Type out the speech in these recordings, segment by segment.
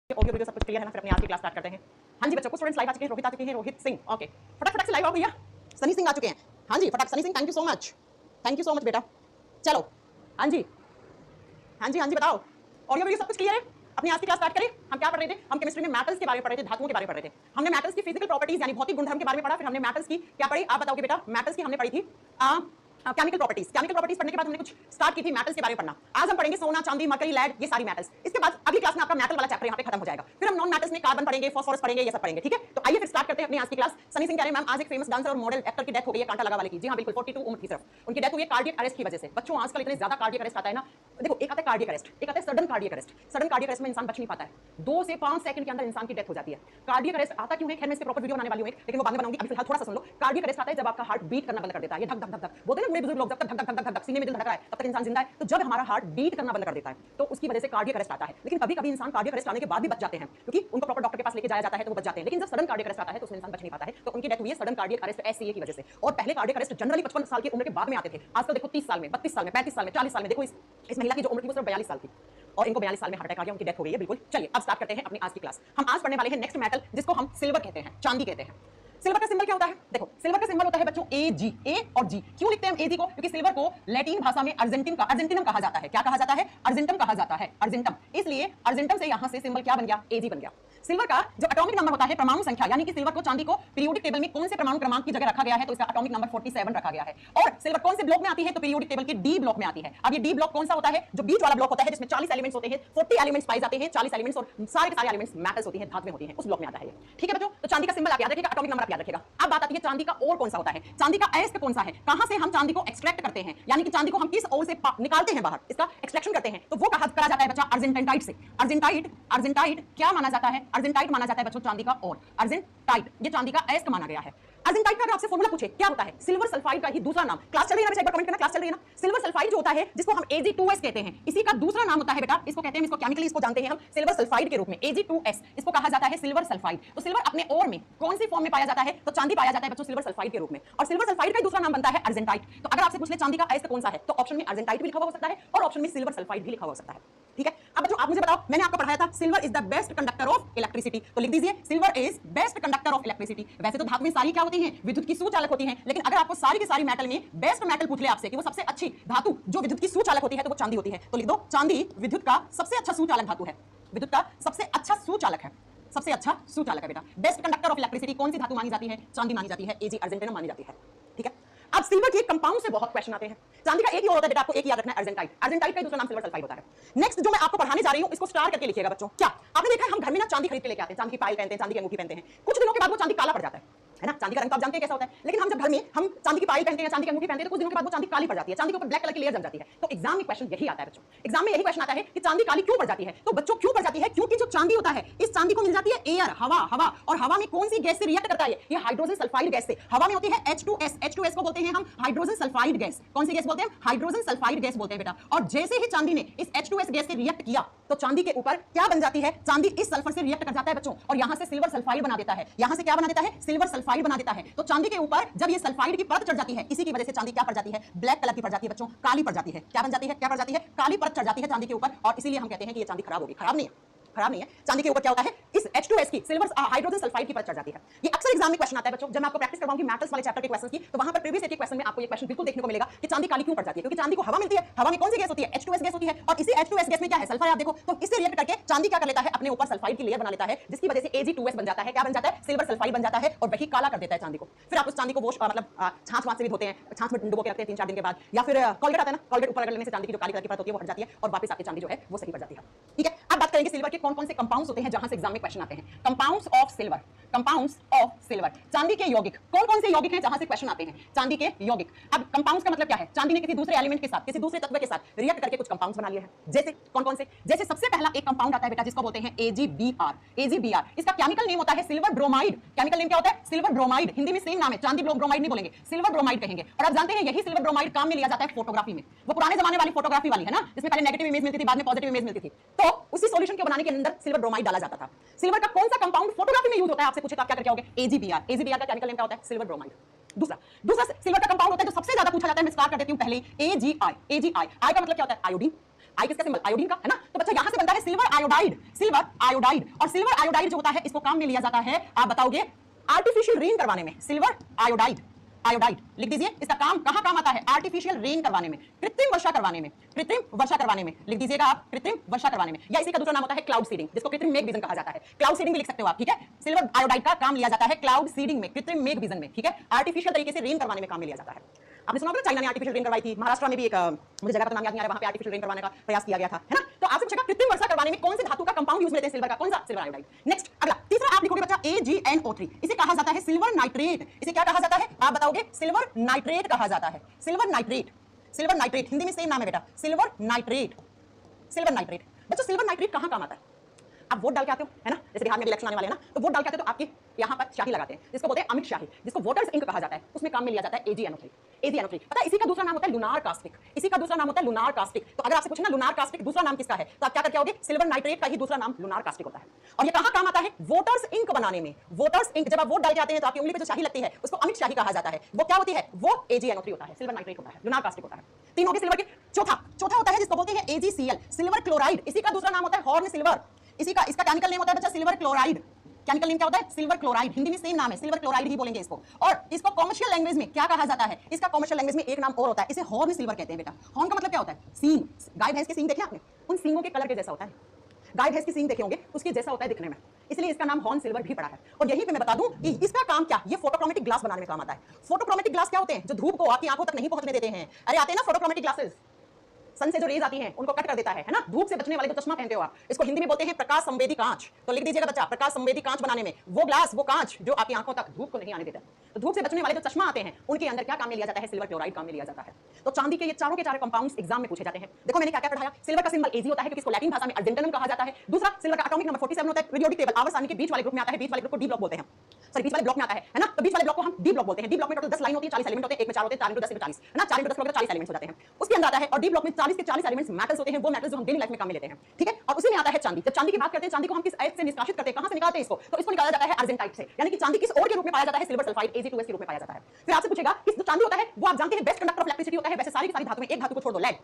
Audio video सब कुछ clear है ना? फिर अपनी आज की क्लास स्टार्ट करते हैं। हाँ जी बच्चों, कुछ स्टूडेंट्स लाइव आ चुके हैं। रोहित आ चुके हैं, रोहित सिंह, ओके फटाफट से लाइव आओ भैया। सनी सिंह आ चुके हैं, हाँ जी फटाफट। Sunny Singh thank you so much बेटा। चलो हाँ जी बताओ, ऑडियो वीडियो सब कुछ क्लियर है? अपनी आज की क्लास स्टार्ट करें। हम क्या पढ़ रहे थे? हम केमिस्ट्री में मेटल्स के बारे में पढ़ रहे थे, धातुओं के बारे में पढ़ रहे थे। हमने मेटल्स की फिजिकल प्रॉपर्टीज यानी भौतिक गुणधर्म के बारे में पढ़ा। फिर हमने मेटल्स की क्या पढ़ी, आप बताओगे बेटा? मेटल्स की हमने पढ़ी थी केमिकल प्रॉपर्टीज पढ़ने के बाद हमने कुछ स्टार्ट की थी मेटल्स के बारे में पढ़ना। आज हम पढ़ेंगे सोना, चांदी, मरकरी, लेड, ये सारी मेटल्स। इसके बाद अगली क्लास में आपका मेटल वाला चैप्टर यहाँ पे खत्म हो जाएगा। फिर हम नॉन मेटल्स में कार्बन पढ़ेंगे, फास्फोरस पढ़ेंगे, ये सब पढ़ेंगे, ठीक है? तो आइए फिर स्टार्ट करते हैं अपनी आज की क्लास। सनी सिंह कह रहे हैं मैम आज एक फेमस डांसर और मॉडल एक्टर की डेथ हो गई है, कांटा लगा वाले की। जी हाँ बिल्कुल, 42 उम्र थी सिर्फ। उनकी डेथ हुई है कार्डियक अरेस्ट की वजह से। बच्चों आजकल इतने ज्यादा कार्डियक अरेस्ट आता है ना, देखो एक आता है कार्डियक अरेस्ट, एक आता है sudden cardiac arrest. Sudden cardiac arrest में इंसान बच नहीं पाता है, 2 से 5 सेकंड के अंदर इंसान की डेथ हो जाती है। कार्डियक अरेस्ट आता क्यों है? खैर मैं इस पे प्रॉपर वीडियो बनाने वाली हूं, लेकिन वो बाद में बनाऊंगी। अभी फिलहाल थोड़ा सा सुन लो। कार्डियक अरेस्ट आता है जब आपका हार्ट बीट करना बंद कर देता है। ये धक धक धक धक बोलते हैं ना मेरे बुजुर्ग लोग, जब तक धक धक धक धक सीने में दिल धड़क रहा है तब तक इंसान जिंदा है। तो जब हमारा हार्ट बीट करना बंद कर देता है तो उसकी वजह से कार्डियक अरेस्ट आता है। लेकिन कभी कभी इंसान कार्डियक अरेस्ट आने के बाद भी बच जाते हैं, क्योंकि उनको प्रॉपर डॉक्टर के पास लेके जाया जाता है तो वो बच जाते हैं। लेकिन जब सडन कार्डियक अरेस्ट आता है तो उसमें इंसान बच नहीं पाता है। तो उनकी डेथ हुई है सडन कार्डियक अरेस्ट एससीए की वजह से। और पहले कार्डियक अरेस्ट जनरली 55 साल की उम्र के बाद में आते थे। आजकल देखो 30 साल में, 32 साल में, 35 साल में, 40 साल में। देखो इस महिला की जो उम्र थी वो सिर्फ 42 साल की और इनको 42 साल में हार्ट अटैक आ गया, उनकी डेथ हो गई है बिल्कुल। चलिए अब स्टार्ट करते हैं अपनी आज की क्लास। हम आज पढ़ने वाले हैं नेक्स्ट मेटल, जिसको हम सिल्वर कहते हैं, चांदी कहते हैं। सिल्वर का सिंबल क्या होता है? देखो सिल्वर का सिंबल होता है बच्चों AG, A और G। क्यों लिखते हैं हम AG को? क्योंकि सिल्वर को लैटिन भाषा में अर्जेंटिनम कहा जाता है। क्या कहा जाता है? अर्जेंटम कहा जाता है, अर्जेंटम। इसलिए अर्जेंटम से यहां से सिंबल क्या बन गया? AG बन गया। सिल्वर का जो एटॉमिक नंबर होता है, परमाणु संख्या, यानी कि सिल्वर को चांदी को पीरियोडिक टेबल में कौन से परमाणु क्रमांक की जगह रखा गया है? तो इसका एटॉमिक नंबर 47 रखा गया है। और सिल्वर कौन से ब्लॉक में आती है? तो पीरियोडिक टेबल के डी ब्लॉक में आती है। अब ये डी ब्लॉक कौन सा होता है? जो बीच वाला ब्लॉक होता है जिसमें 40 एलिमेंट्स होते हैं, 40 एलिमेंट्स पाए जाते हैं, 40 एलिमेंट्स और सारे के सारे एलिमेंट्स मेटल्स होती हैं, धातुएं होती हैं, उस ब्लॉक में आता है ये, ठीक है बच्चों? तो चांदी का सिंबल आप याद रखिएगा, एटॉमिक नंबर आप याद रखिएगा। अब बात आती है चांदी का और कौन सा होता है। चांदी का एस्ट कौन सा है? कहां से हम चांदी को एक्सट्रैक्ट करते हैं, यानी कि चांदी को हम किस ओर से निकालते हैं बाहर, इसका एक्सट्रैक्शन करते हैं, तो वो करा जाता है बच्चा अर्जेंटाइट से। अर्जेंटाइट क्या माना जाता है? अर्जेंटाइट माना जाता है बच्चों चांदी का और अर्जेंटाइट ये चांदी का एस्ट माना गया है। अर्जेंटाइट का अगर आपसे फॉर्मूला पूछे क्या होता है? सिल्वर सल्फाइड का ही दूसरा नाम। क्लास चल रही है ना? एक बार कमेंट करना, क्लास चल रही है ना? सिल्वर सल्फाइड जो होता है जिसको हम Ag2S कहते हैं, इसी का दूसरा नाम होता है बेटा, इसको कहते हैं, इसको केमिकली इसको जानते हैं हम सिल्वर सल्फाइड के रूप में, Ag2S इसको कहा जाता है सिल्वर सल्फाइड। तो सिल्वर अपने ओर में कौन सी फॉर्म में पाया जाता है? तो चांदी पाया जाता है बच्चों सिल्वर सल्फाइड के रूप में। और सिल्वर सल्फाइड का दूसरा नाम बनता है अर्जेंटाइट। तो अगर आपसे पूछ ले चांदी का एस्ट कौन सा है, तो ऑप्शन में अर्जेंटाइट भी लिखा हुआ हो सकता है और ऑप्शन में सिल्वर सल्फाइड भी लिखा हुआ हो सकता है, ठीक है? अब बच्चों आप मुझे बताओ, मैंने आपको पढ़ाया था silver is the best conductor of electricity, तो लिख दीजिए silver is best conductor of electricity. वैसे तो धातु में सारी क्या होती हैं? विद्युत की सुचालक होती हैं, लेकिन अगर आपको सारी की सारी मेटल में बेस्ट मेटल पूछ ले आपसे कि वो सबसे अच्छी धातु जो विद्युत की सुचालक होती है, तो वो चांदी होती है। तो लिख दो चांदी विद्युत का सबसे अच्छा सुचालक धातु है, विद्युत का सबसे अच्छा सुचालक है, सबसे अच्छा सुचालक है बेटा। बेस्ट कंडक्टर ऑफ इलेक्ट्रिसिटी कौन सी धातु मानी जाती है? चांदी मानी जाती है, Ag अर्जेंटिनम मानी जाती है, ठीक है? अब सिल्वर के कंपाउंड से बहुत क्वेश्चन आते हैं। चांदी का एक ही होता है बेटा, आपको एक याद रखना है, अर्जेंटाइट। अर्जेंटाइट का दूसरा नाम सिल्वर सल्फाइड होता है। नेक्स्ट जो मैं आपको पढ़ाने जा रही हूं इसको स्टार करके लिखिएगा बच्चों। क्या आपने देखा है हम घर में ना चांदी खरीद के लेके आते हैं, चांदी की पायल पहनते हैं, चांदी की अंगूठी पहनते हैं, कुछ दिनों के बाद वो चांदी काला पड़ जाता है ना? चांदी का रंग तो आप जानते हैं कैसा होता है। लेकिन हम जब घर में हम चांदी की पायल पहनते हैं, चांदी की अंगूठी पहनते हैं, तो कुछ दिनों के बाद वो चांदी काली पड़ जाती है, चांदी के ऊपर ब्लैक कलर की लेयर जम जाती है। तो एग्जाम में क्वेश्चन यही आता है बच्चों, एग्जाम में यही क्वेश्चन आता है कि चांदी काली क्यों पड़ जाती है? तो बच्चों क्यों पड़ जाती है? क्योंकि जो चांदी होता है इस चांदी को मिल जाती है एयर, हवा और हवा में कौन सी गैस से रिएक्ट करता है? ये हाइड्रोजन सल्फाइड गैस से। हवा में होती है H2S को बोलते हैं हम हाइड्रोजन सल्फाइड गैस। कौन सी गैस बोलते हैं? हाइड्रोजन सल्फाइड गैस बोलते हैं बेटा। और जैसे ही चांदी ने इस H2S गैस से रिएक्ट किया तो चांदी के ऊपर क्या बन जाती है? चांदी इस सल्फर से रिएक्ट कर जाता है बच्चों और यहां से सिल्वर सल्फाइड बना देता है। यहां से क्या बना देता है? सिल्वर सल्फाइड बना देता है। तो चांदी के ऊपर जब ये सल्फाइड की परत चढ़ जाती है, इसी की वजह से चांदी क्या पड़ जाती है? ब्लैक कलर की पड़ जाती है बच्चों, काली पड़ जाती है। क्या बन जाती है? क्या पड़ जाती है? काली परत चढ़ जाती है चांदी के ऊपर, और इसीलिए हम कहते हैं कि ये चांदी खराब होगी। खराब नहीं है, खराब नहीं है। चांदी के ऊपर क्या होता है? इस H2S की सिल्वर हाइड्रोजन सल्फाइड की परत चढ़ जाती है। ये अक्सर एग्जाम में क्वेश्चन आता है बच्चों। जब मैं आपको प्रैक्टिस करवाऊंगी मेटल्स वाले चैप्टर के क्वेश्चन की, तो वहां पर प्रीवियस ईयर के क्वेश्चन में आपको ये क्वेश्चन बिल्कुल देखने को मिलेगा कि चांदी काली क्यों पड़ जाती है। क्योंकि चांदी को हवा मिलती है, हवा में कौन सी गैस होती है? H2S गैस होती है, और इसी H2S गैस में क्या है? सल्फर। आप देखो तो इससे रिएक्ट करके चांदी क्या कर लेता है? अपने ऊपर सल्फाइड की लेयर बना लेता है, जिसकी वजह से Ag2S बन जाता है। क्या बन जाता है? सिल्वर सल्फाइड बन जाता है और वही काला कर देता है चांदी को। फिर आप उस चांदी को वॉश मतलब छाछ से भी धोते हैं, छाछ में डुबो के रखते हैं 3-4 दिन के बाद, या फिर कॉलगेट आता है ना, कॉलगेट ऊपर रगड़ने से चांदी की जो काली कलर की परत होती है वो हट जाती है और वापस आके चांदी जो है वो सही पड़ जाती है, ठीक है? अब बात करेंगे सिल्वर के कौन कौन से कंपाउंड्स होते हैं जहां से एग्जाम में क्वेश्चन आते हैं। Compounds of silver, compounds of silver, चांदी के यौगिक। कौन कौन से यौगिक हैं जहां से क्वेश्चन आते हैं? चांदी के यौगिक। अब कंपाउंड्स का मतलब क्या है? चांदी ने किसी दूसरे एलिमेंट के साथ, किसी दूसरे तत्व के साथ रिएक्ट करके कुछ कंपाउंड्स बना लिए हैं। जैसे कौन कौन से? जैसे सबसे पहला एक कंपाउंड आता है बेटा जिसको बोलते हैं AgBr। AgBr इसका केमिकल नेम होता है सिल्वर ब्रोमाइड। केमिकल नेम क्या होता है? Silver bromide. हिंदी में सेम नाम है, चांदी ब्रोमाइड नहीं बोलेंगे, सिल्वर ब्रोमाइड कहेंगे। और आप जानते हैं यही सिल्वर ब्रोमाइड काम में लिया जाता है फोटोग्राफी में। वो पुराने जमाने वाली फोटोग्राफी वाली है ना, जिसमें पहले नेगेटिव इमेज मिलती थी, बाद में पॉजिटिव इमेज मिलती थी। तो उसी सॉल्यूशन को बनाने के अंदर सिल्वर ब्रोमाइड डाला जाता था। सिल्वर का कौन सा कंपाउंड फोटोग्राफी में यूज होता है? आपसे पूछे तो आप क्या करके आओगे? AgBr। AgBr का केमिकल नेम क्या होता है? Silver bromide. दूसरा सिल्वर का कंपाउंड होता है जो सबसे ज्यादा पूछा जाता है, मैं स्टार्ट कर देती हूं पहले, AgI। AgI का मतलब क्या होता है? आयोडीन। आई किसका सिंबल, आयोडीन का, है ना। तो बच्चा यहां से बनता है सिल्वर आयोडाइड, सिल्वर आयोडाइड। और सिल्वर आयोडाइड जो होता है इसको काम में लिया जाता है, आप बताओगे, आर्टिफिशियल रेन करवाने में। सिल्वर आयोडाइड, आयोडाइड लिख दीजिए। इसका काम कहां काम आता है, आर्टिफिशियल रेन करवाने में, कृत्रिम वर्षा करवाने में, कृत्रिम वर्षा करवाने में लिख दीजिएगा आप, कृत्रिम वर्षा करवाने में। या इसी का दूसरा नाम होता है क्लाउड सीडिंग, जिसको कृत्रिम मेघ बीजन कहा जाता है। क्लाउड सीडिंग भी लिख सकते हो आप, ठीक है। सिल्वर आयोडाइड का काम लिया जाता है क्लाउड सीडिंग में, कृत्रिम मेघ बीजन में, ठीक है। आर्टिफिशियल तरीके से रेन करवाने में काम में लिया जाता है। आपने सुना होगा चाइना ने आर्टिफिशियल रेन करवाई थी, महाराष्ट्र में भी एक मुझे जगह का नाम याद नहीं आ रहा, वहां पे आर्टिफिशियल रेन करवाने का प्रयास किया गया था, है ना। तो आपसे पूछेगा कृत्रिम वर्षा करवाने में कौन से धातु का कंपाउंड यूज में लेते हैं, सिल्वर का, कौन सा, सिल्वर आयोडाइड। नेक्स्ट अगला तीसरा आप लिखोगे बच्चा AgNO3, इसे कहा जाता है सिल्वर नाइट्रेट। इसे क्या कहा जाता है, आप बताओगे, सिल्वर नाइट्रेट कहा जाता है। Silver nitrate, silver nitrate Hindi में सेम नाम है बेटा, सिल्वर नाइट्रेट, सिल्वर नाइट्रेट। बच्चों सिल्वर नाइट्रेट कहां काम आता है, आप वोट डाल के आते हो, है ना, जैसे बिहार में इलेक्शन आने वाले हैं ना, तो वोट डाल के आते हो तो आपके यहाँ पर शाही लगाते हैं, जिसको बोलते हैं अमिट शाही, जिसको वोटर्स इंक कहा जाता है, उसमें काम में लिया जाता है AgNO3। AgNO3 पता है इसी का दूसरा नाम होता है लुनार कास्टिक, इसी का दूसरा नाम होता है लुनार कास्टिक। तो अगर आपसे पूछे ना लुनार कास्टिक दूसरा नाम किसका है, तो आप क्या करके आओगे, सिल्वर नाइट्रेट का ही दूसरा नाम लुनार कास्टिक होता है। और ये कहां काम आता है, वोटर्स इंक बनाने में। वोटर्स इंक जब आप वोट डाल के आते हैं तो आपकी उंगली पे जो शाही लगती है उसको अमिट शाही कहा जाता है, वो क्या होती है, वो AgNO3 होता है, सिल्वर नाइट्रेट होता है, लुनार कास्टिक होता है। तीन हो गए सिल्वर के। चौथा होता है जिसको बोलते हैं AgCl, सिल्वर क्लोराइड। इसी का दूसरा नाम होता है हॉर्न सिल्वर, इसका केमिकल नेम होता है बच्चा सिल्वर क्लोराइड। केमिकल नेम क्या होता है, सिल्वर क्लोराइड, हिंदी में सेम नाम है, सिल्वर क्लोराइड ही बोलेंगे इसको। और इसको कॉमर्शियल लैंग्वेज में क्या कहा जाता है, इसका कॉमर्शियल लैंग्वेज में एक नाम और होता है, इसे हॉर्न सिल्वर कहते हैं बेटा। हॉर्न का मतलब क्या होता है, सींग, गाय भैंस के सींग देखे आपने, उन सींगों के कलर के जैसा होता है, गाय भैंस की सींग देखे होंगे उसके जैसा होता है दिखने में, इसलिए इसका नाम हॉर्न सिल्वर भी पड़ा है। और यहीं पे मैं बता दूं कि इसका काम क्या, ये फोटोक्रोमेटिक ग्लास बनाने में काम आता है। फोटोक्रोमेटिक ग्लास क्या होते हैं, जो धूप को आपकी आंखों तक नहीं पहुंचने देते हैं। अरे आते हैं ना फोटोक्रोमेटिक ग्लासेस, सन से जो रेज आती हैं उनको कट कर देता है ना, धूप से बचने वाले जो चश्मा पहनते हो आप, इसको हिंदी में बोलते हैं प्रकाश संवेदी कांच। तो लिख दीजिएगा बच्चा, प्रकाश संवेदी कांच बनाने में वो ग्लास, वो कांच जो आपकी आंखों तक धूप को नहीं आने देता। तो धूप से बचने वाले जो चश्मा आते हैं उनके अंदर क्या काम में लिया जाता है, सिल्वर क्लोराइड काम में लिया जाता है। तो चांदी के ये चारों के चारों कंपाउंड्स एग्जाम में पूछे जाते हैं। देखो मैंने क्या क्या पढ़ाया, सिल्वर का सिंबल Ag होता है क्योंकि इसको लैटिन भाषा में अर्जेंटनम कहा जाता है। दूसरा सिल्वर का एटॉमिक नंबर 47 होता है, पीरियोडिक टेबल आवर्त सारणी के बीच वाले ग्रुप में आता है, बीच वाले ग्रुप को डी ब्लॉक बोलते हैं, सॉरी बीच वाले ब्लॉक में आता है ना, तो बीच वाले ब्लॉक को हम डी ब्लॉक बोलते हैं। डी ब्लॉक में टोटल 10 लाइन होती है, 40 एलिमेंट होते हैं, एक में 4 होते हैं, 4 × 10 = 40, है ना, 4 × 10 करोगे तो 40 एलिमेंट्स हो जाते हैं, उसके अंदर आता है। और डी ब्लॉक में 40 के 40 एलिमेंट्स मेटल्स होते हैं, वो मेटल्स जो हम डेली लाइफ में काम में लेते हैं, ठीक है। और उसी में आता है चांदी। जब चांदी की बात करते हैं, चांदी को हम किस अयस्क से निष्कासित करते हैं, कहां से निकालते हैं इसको, तो इसको निकाला जाता है अर्जेंटाइट से, यानी कि चांदी किस ओर के रूप में पाया जाता है, सिल्वर सल्फाइड Ag2S के रूप में पाया जाता है। फिर आपसे पूछेगा कि जो चांदी होता है वो आप जानते हैं बेस्ट कंडक्टर ऑफ इलेक्ट्रिसिटी होता है। वैसे सारी की सारी धातु में एक धातु को छोड़ दो, लेड,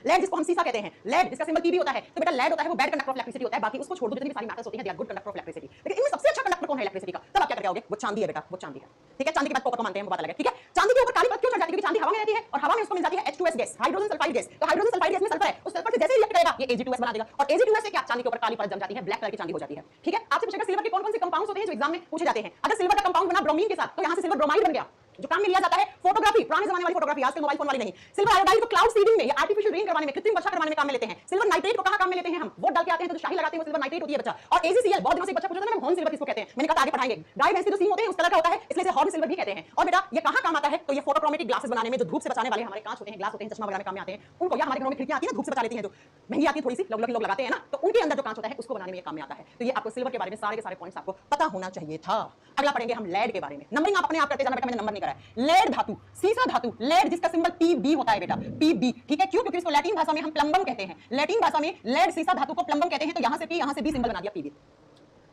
लेड जिसको हम सीसा कहते हैं, लेड जिसका सिंबल Pb होता है, तो बेटा लेड होता है वो बैड कंडक्टर ऑफ इलेक्ट्रिसिटी होता है, बाकी उसको छोड़ दो, जितनी भी सारी मैटर्स होती हैं they are good conductor of electricity. लेकिन इनमें सबसे अच्छा कंडक्टर कौन है इलेक्ट्रिसिटी का, तब आप क्या करके आओगे, वो चांदी है बेटा, वो चांदी है, ठीक है। चांदी के बाद कॉपर को मानते हैं, वो बात अलग है, ठीक है। चांदी के ऊपर काली परत क्यों चढ़ जाती है, क्योंकि चांदी हवा में रहती है और हवा में उसको मिल जाती है H2S gas, hydrogen sulphide gas. तो हाइड्रोजन सल्फाइड गैस में सल्फर है, उस सल्फर से जैसे ही रिएक्ट करेगा ये Ag2S बना देगा, और Ag2S से क्या चांदी के ऊपर काली परत जम जाती है, ब्लैक कलर की चांदी हो जाती है, ठीक है। आपसे पूछेगा सिल्वर के कौन-कौन से कंपाउंड्स होते हैं जो एग्जाम में पूछे जाते हैं। अगर सिल्वर का कंपाउंड बना ब्रोमीन के साथ तो यहां से सिल्वर ब्रोमाइड बन गया, जो काम में लिया जाता है फोटोग्राफी, पुराने जमाने वाली फोटोग्राफी, आजकल मोबाइल फोन वाली नहीं। सिल्वर आयोडाइड को क्लाउड सीडिंग में या आर्टिफिशियल रेन करवाने में, कृत्रिम वर्षा करवाने में काम में लेते हैं। सिल्वर नाइट्रेट को कहां काम में लेते हैं, हम वोट डाल के आते हैं तो जो शाही लगाते हैं वो सिल्वर नाइट्रेट होती है बच्चा। और AgCl बहुत दिनों से बच्चा पूछता था ना, हॉर्न सिल्वर किसको कहते हैं, मैंने कहा आगे पढ़ाएंगे। गाय भैंस के जो सींग होते हैं उस कलर का होता है, इसलिए इसे हॉर्न सिल्वर भी कहते हैं। और बेटा ये कहां काम आता है, तो ये फोटोक्रोमेटिक ग्लासेस बनाने में, जो धूप से बचाने वाले हमारे कांच होते हैं, ग्लास होते हैं, चश्मा वगैरह में काम में आते हैं, उनको, या हमारे घरों में खिड़कियां आती है ना धूप से बचा लेती हैं, जो महंगी आती है थोड़ी सी, लोग लगाते हैं ना, तो उनके अंदर जो कांच होता है उसको बनाने में काम में आता है। तो ये आपको सिल्वर के बारे में सारे के सारे पॉइंट्स आपको पता होना चाहिए था। अगला पढ़ेंगे हम लेड के बारे में। नंबरिंग आप अपने आप करते जाना बेटा, मैंने नंबर नहीं करा है। लेड धातु, सीसा धातु, लेड जिसका सिंबल Pb होता है बेटा, Pb, ठीक है। क्यों, क्योंकि इसको लैटिन भाषा में हम प्लम्बम कहते हैं, लैटिन भाषा में लेड सीसा धातु को प्लम्बम कहते हैं। तो यहां से P, यहां से B सिंबल बना दिया Pb,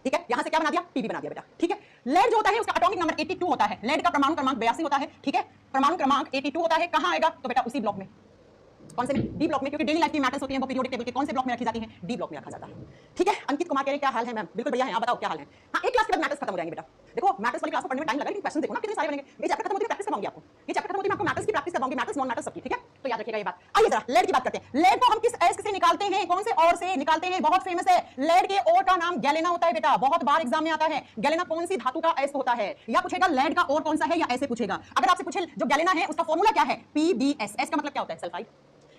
ठीक है। यहां से क्या बना दिया, Pb बना दिया बेटा, ठीक है। लेड जो होता है उसका एटॉमिक नंबर 82 होता है, लेड का परमाणु क्रमांक 82 होता है, ठीक है। परमाणु क्रमांक 82 होता है, कहां आएगा, तो बेटा उसी ब्लॉक में, कौन से में, डी ब्लॉक में, क्योंकि डेली लाइफ की मैटर्स होती हैं वो पीरियोडिक टेबल के कौन से ब्लॉक में रखी जाती हैं, डी ब्लॉक में रखा जाता है, ठीक है। अंकित कुमार कह रहे हैं क्या हाल है मैम, बिल्कुल बढ़िया है, आप बताओ क्या हाल है। हाँ, एक क्लास के बाद मैटर्स खत्म हो जाएंगे बेटा। देखो मैटर्स वाली क्लास में पढ़ने में टाइम लगा, लेकिन क्वेश्चन देखो ना कितने सारे बनेंगे। ये चैप्टर खत्म होते ही प्रैक्टिस करवाऊंगी आपको, ये चैप्टर खत्म होते ही मैं आपको मैटर्स की प्रैक्टिस करवाऊंगी, मैटर्स नॉन मैटर्स सबकी, ठीक है। तो याद रखिएगा ये बात। आइए जरा लेड की बात करते हैं। लेड को हम किस अयस्क से निकालते हैं, कौन से और से निकालते हैं, बहुत फेमस है। लेड के और का नाम गैलेना होता है बेटा, बहुत बार एग्जाम में आता है। गैलेना कौन सी धातु का अयस्क होता है, या पूछेगा लेड का और कौन सा है, या ऐसे पूछेगा। अगर आपसे पूछे जो गैलेना है उसका फॉर्मूला क्या है, PbS, एस का मतलब क्या होता है, सल्फाइड।